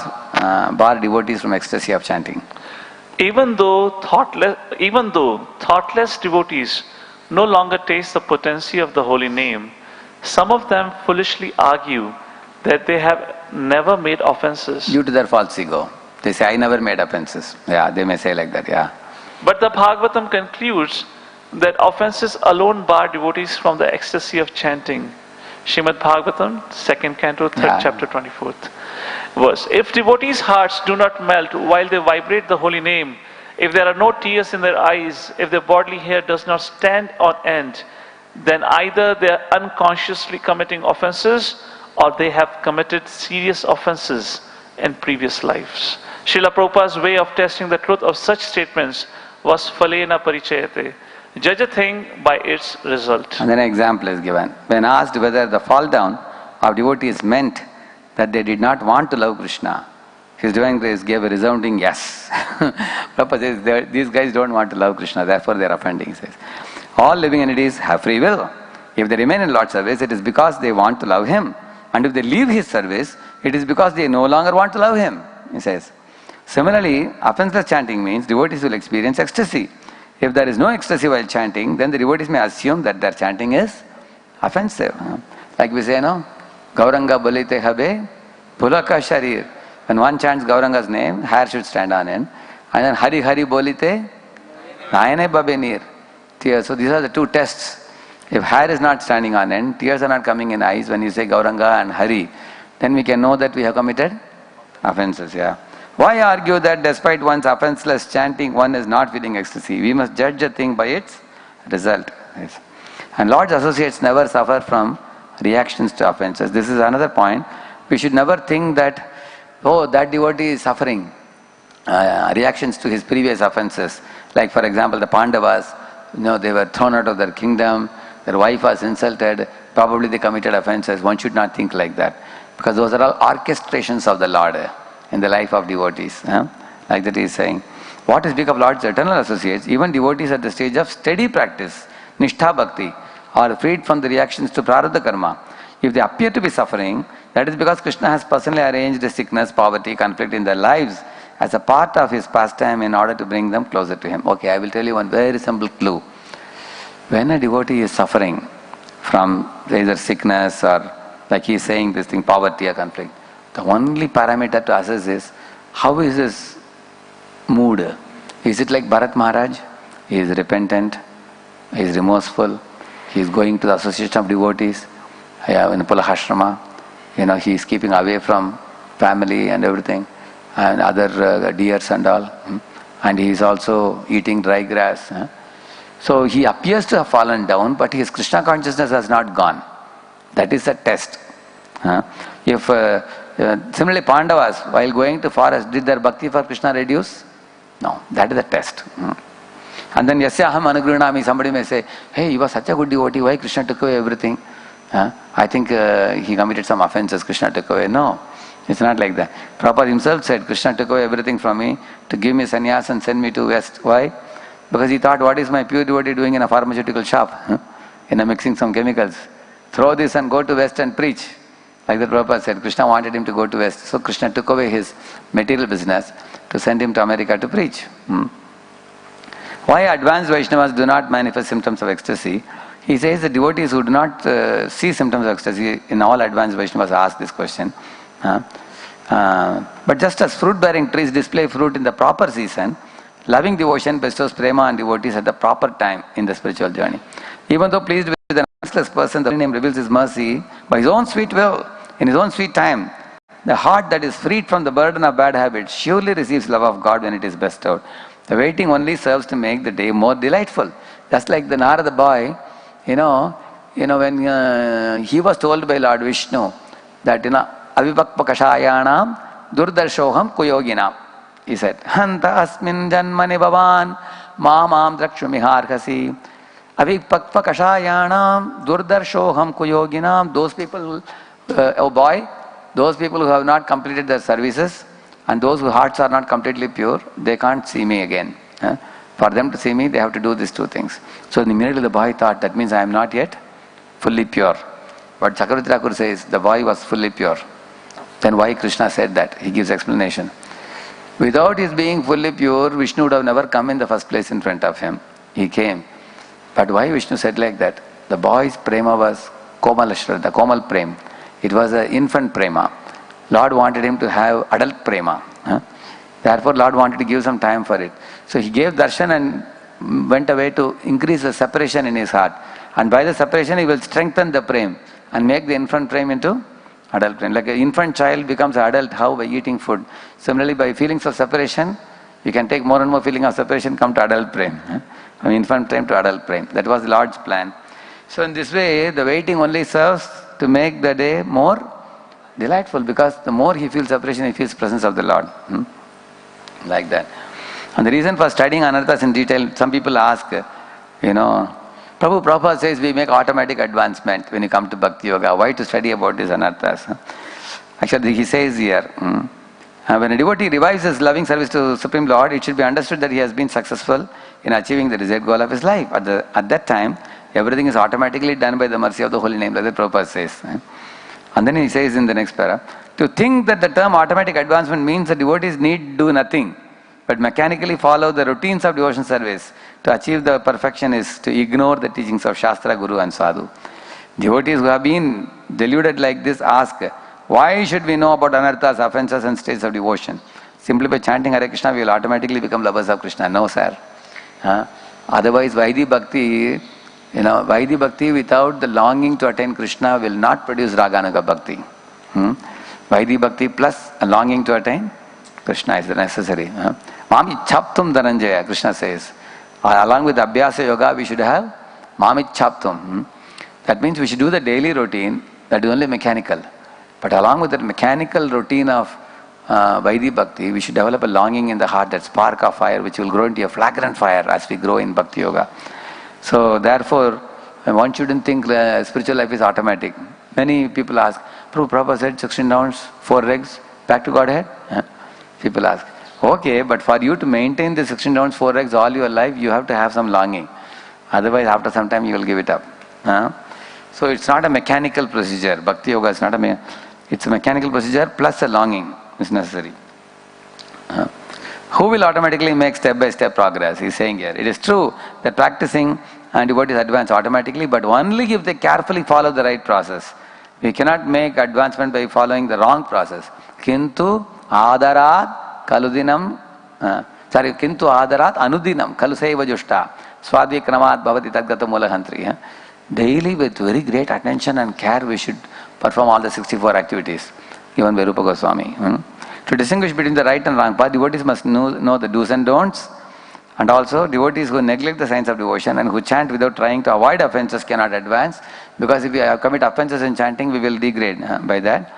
devotees from ecstasy of chanting. Even though thoughtless devotees no longer taste the potency of the holy name, some of them foolishly argue that they have never made offenses. Due to their false ego. They say, I never made offenses. Yeah, they may say like that, yeah. But the Bhagavatam concludes that offenses alone bar devotees from the ecstasy of chanting. Srimad Bhagavatam, 2nd canto, 3rd chapter, 24th verse. If devotees' hearts do not melt while they vibrate the holy name, if there are no tears in their eyes, if their bodily hair does not stand on end, then either they are unconsciously committing offenses or they have committed serious offenses in previous lives. Srila Prabhupada's way of testing the truth of such statements was phalena parichayate. Judge a thing by its result. And then an example is given. When asked whether the fall down of devotees meant that they did not want to love Krishna, his divine grace gave a resounding yes. Prabhupada says, these guys don't want to love Krishna, therefore they are offending. He says, all living entities have free will. If they remain in Lord's service, it is because they want to love Him. And if they leave His service, it is because they no longer want to love Him, he says. Similarly, offenseless chanting means devotees will experience ecstasy. If there is no ecstasy while chanting, then the devotees may assume that their chanting is offensive. Like we say, no? Gauranga bolite habe, pulaka sharir. When one chants Gauranga's name, hair should stand on him. And then Hari Hari bolite, nayane babe nir. Tears. So these are the two tests. If hair is not standing on end, tears are not coming in eyes when you say Gauranga and Hari, then we can know that we have committed offenses. Yeah. Why argue that despite one's offenseless chanting, one is not feeling ecstasy? We must judge a thing by its result. Yes. And Lord's associates never suffer from reactions to offenses. This is another point. We should never think that, oh, that devotee is suffering reactions to his previous offenses. Like for example, the Pandavas, they were thrown out of their kingdom, their wife was insulted, probably they committed offenses. One should not think like that. Because those are all orchestrations of the Lord in the life of devotees. Like that he is saying. What to speak of Lord's eternal associates, even devotees at the stage of steady practice, nishtha bhakti, are freed from the reactions to prarabdha karma. If they appear to be suffering, that is because Krishna has personally arranged sickness, poverty, conflict in their lives as a part of his pastime in order to bring them closer to him. Okay, I will tell you one very simple clue. When a devotee is suffering from either sickness or, like he is saying this thing, poverty or conflict, the only parameter to assess is, how is his mood? Is it like Bharat Maharaj? He is repentant, he is remorseful, he is going to the association of devotees, in Pulahashrama, he is keeping away from family and everything, and other deers and all, and he is also eating dry grass. So he appears to have fallen down, but his Krishna consciousness has not gone. That is a test. If similarly Pandavas, while going to forest, did their bhakti for Krishna reduce? No, that is a test. And then Yasya Aham Anugrinami, somebody may say, hey, he was such a good devotee, why Krishna took away everything? I think he committed some offenses, Krishna took away. No, it's not like that. Prabhupada himself said, Krishna took away everything from me to give me sannyas and send me to West. Why? Because he thought, what is my pure devotee doing in a pharmaceutical shop? Mixing some chemicals. throw this and go to West and preach. Like the Prabhupada said, Krishna wanted him to go to West. So Krishna took away his material business to send him to America to preach. Why advanced Vaishnavas do not manifest symptoms of ecstasy? He says the devotees who do not see symptoms of ecstasy, in all advanced Vaishnavas ask this question. But just as fruit-bearing trees display fruit in the proper season, loving devotion bestows prema on devotees at the proper time in the spiritual journey. Even though pleased with an restless person, the Holy Name reveals his mercy by his own sweet will, in his own sweet time. The heart that is freed from the burden of bad habits surely receives love of God when it is bestowed. The waiting only serves to make the day more delightful. Just like the Narada boy, when he was told by Lord Vishnu that, avipakpa kashayanam durdarshoham kuyoginam. He said, Hanta asmin janmani bhavan mamam drakshumiharkasi. Avipakpa kashayanam durdarshoham kuyoginam. Those people, oh boy, those people who have not completed their services and those whose hearts are not completely pure, they can't see me again. For them to see me, they have to do these two things. So immediately the boy thought, that means I am not yet fully pure. But Chakravarti Thakur says, the boy was fully pure. Then why Krishna said that? He gives explanation. Without his being fully pure, Vishnu would have never come in the first place in front of him. He came. But why Vishnu said like that? The boy's prema was Komalashra, the Komal prema. It was an infant prema. Lord wanted him to have adult prema. Therefore, Lord wanted to give some time for it. So he gave darshan and went away to increase the separation in his heart. And by the separation, he will strengthen the prema and make the infant prema into adult prema. Like an infant child becomes an adult, how? By eating food. Similarly, by feelings of separation, you can take more and more feeling of separation, come to adult prema. From infant prema to adult prema. That was the Lord's plan. So in this way, the waiting only serves to make the day more delightful, because the more he feels separation, he feels presence of the Lord. Like that. And the reason for studying anarthas in detail, some people ask, Prabhupada says we make automatic advancement when you come to Bhakti Yoga. Why to study about these anarthas? Actually, he says here, when a devotee revives his loving service to Supreme Lord, it should be understood that he has been successful in achieving the desired goal of his life. At that time, everything is automatically done by the mercy of the holy name, like the Prabhupada says. And then he says in the next para, to think that the term automatic advancement means that devotees need do nothing, but mechanically follow the routines of devotion service to achieve the perfection is to ignore the teachings of Shastra, Guru and Sadhu. Devotees who have been deluded like this ask, why should we know about anarthas, offenses and states of devotion? Simply by chanting Hare Krishna, we will automatically become lovers of Krishna. No, sir. Otherwise, Vaidhi Bhakti without the longing to attain Krishna will not produce Raganuga Bhakti. Vaidhi Bhakti plus a longing to attain Krishna is necessary. Mami Chaptum Dhananjaya, Krishna says. Along with Abhyasa Yoga, we should have Mami Chaptum. That means we should do the daily routine, that is only mechanical. But along with that mechanical routine of Vaidhi Bhakti, we should develop a longing in the heart, that spark of fire, which will grow into a flagrant fire as we grow in Bhakti Yoga. So therefore, one shouldn't think spiritual life is automatic. Many people ask, Prabhupada said 16 downs, 4 legs, back to Godhead? People ask, okay, but for you to maintain the 16 downs, 4 legs all your life, you have to have some longing. Otherwise, after some time, you will give it up. So it's not a mechanical procedure. Bhakti Yoga is not it's a mechanical procedure plus a longing is necessary. Who will automatically make step-by-step progress? He's saying here. It is true that practicing and devotees advance automatically, but only if they carefully follow the right process. We cannot make advancement by following the wrong process. Kintu adarat kaludinam, kintu adarat anudinam kalusaiva jushta swadvikramat bhavati tadgata mulahantri. Daily with very great attention and care we should perform all the 64 activities given by Rupa Goswami. To distinguish between the right and wrong path, devotees must know the do's and don'ts. And also, devotees who neglect the signs of devotion and who chant without trying to avoid offenses cannot advance, because if we commit offenses in chanting, we will degrade by that.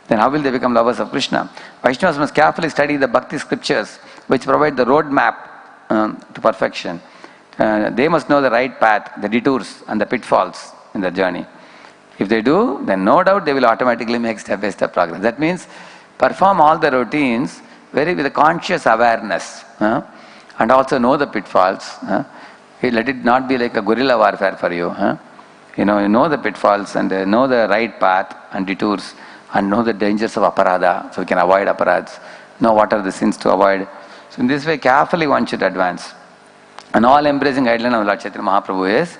Then how will they become lovers of Krishna? Vaishnavas must carefully study the Bhakti scriptures, which provide the road map to perfection. They must know the right path, the detours and the pitfalls in the journey. If they do, then no doubt they will automatically make step-by-step progress. That means perform all the routines with a conscious awareness. And also know the pitfalls. Let it not be like a guerrilla warfare for you. You know the pitfalls and know the right path and detours and know the dangers of aparadha, so we can avoid aparads, know what are the sins to avoid. So in this way, carefully one should advance. And all embracing guideline of Lord Chaitanya Mahaprabhu is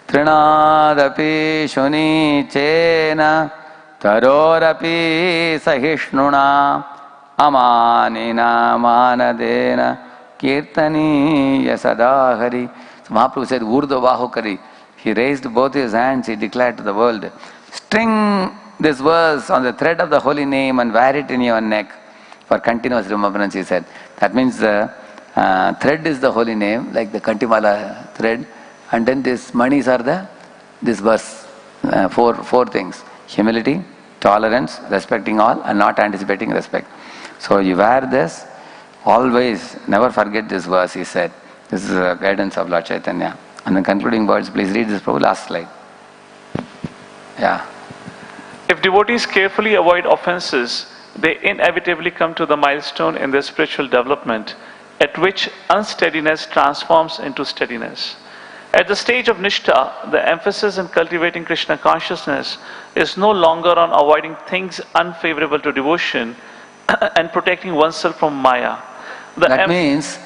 Trinadapi Shuni Chena Tarorapi Sahishnuna Amanina Manadena Kirtani Yasadahari. So Mahaprabhu said, Urdo Bahukari. He raised both his hands, he declared to the world, string this verse on the thread of the holy name and wear it in your neck for continuous remembrance, he said. That means the thread is the holy name, like the Kantimala thread, and then these manis are this verse, four things: humility, tolerance, respecting all, and not anticipating respect. So you wear this, always, never forget this verse, he said. This is the guidance of Lord Chaitanya. And the concluding words, please read this, Prabhu, last slide. Yeah. If devotees carefully avoid offenses, they inevitably come to the milestone in their spiritual development, at which unsteadiness transforms into steadiness. At the stage of Nishtha, the emphasis in cultivating Krishna consciousness is no longer on avoiding things unfavorable to devotion and protecting oneself from Maya. That means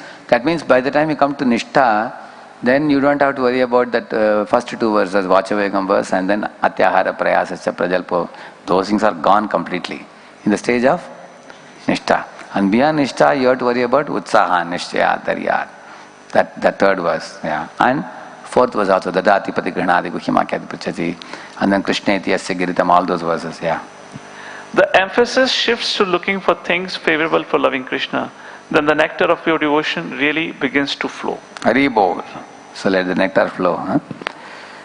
by the time you come to Nishtha, then you don't have to worry about that first two verses, Vachavekam verse, and then Atyahara Prayasascha Prajalpo. Those things are gone completely in the stage of Nishtha. And beyond Nishtha, you have to worry about Utsaha, Nishchaya, Daryat. That third verse. Yeah. And fourth was also Dadati Pati Grihnadi Guhimakyati Puchati. And then Krishneti Yasya Giritam, all those verses. Yeah. The emphasis shifts to looking for things favorable for loving Krishna. Then the nectar of pure devotion really begins to flow. Hari Bol. So let the nectar flow. Huh?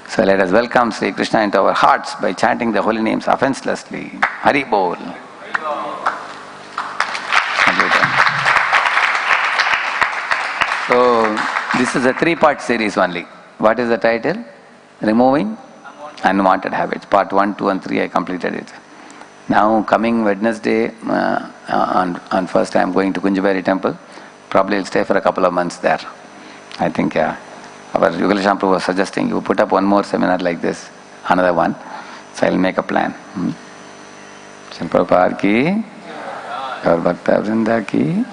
So let us welcome Sri Krishna into our hearts by chanting the holy names offenselessly. Hari Bol. So this is a 3-part series only. What is the title? Removing Unwanted Habits. Part 1, 2 and 3 I completed it. Now coming Wednesday, on first I am going to Kunjabari temple. Probably I'll stay for a couple of months there. I think our Yugalesham Prabhu was suggesting you put up one more seminar like this, another one. So I'll make a plan. Srila Prabhupada ki, Gaur Bhakta Vrinda ki.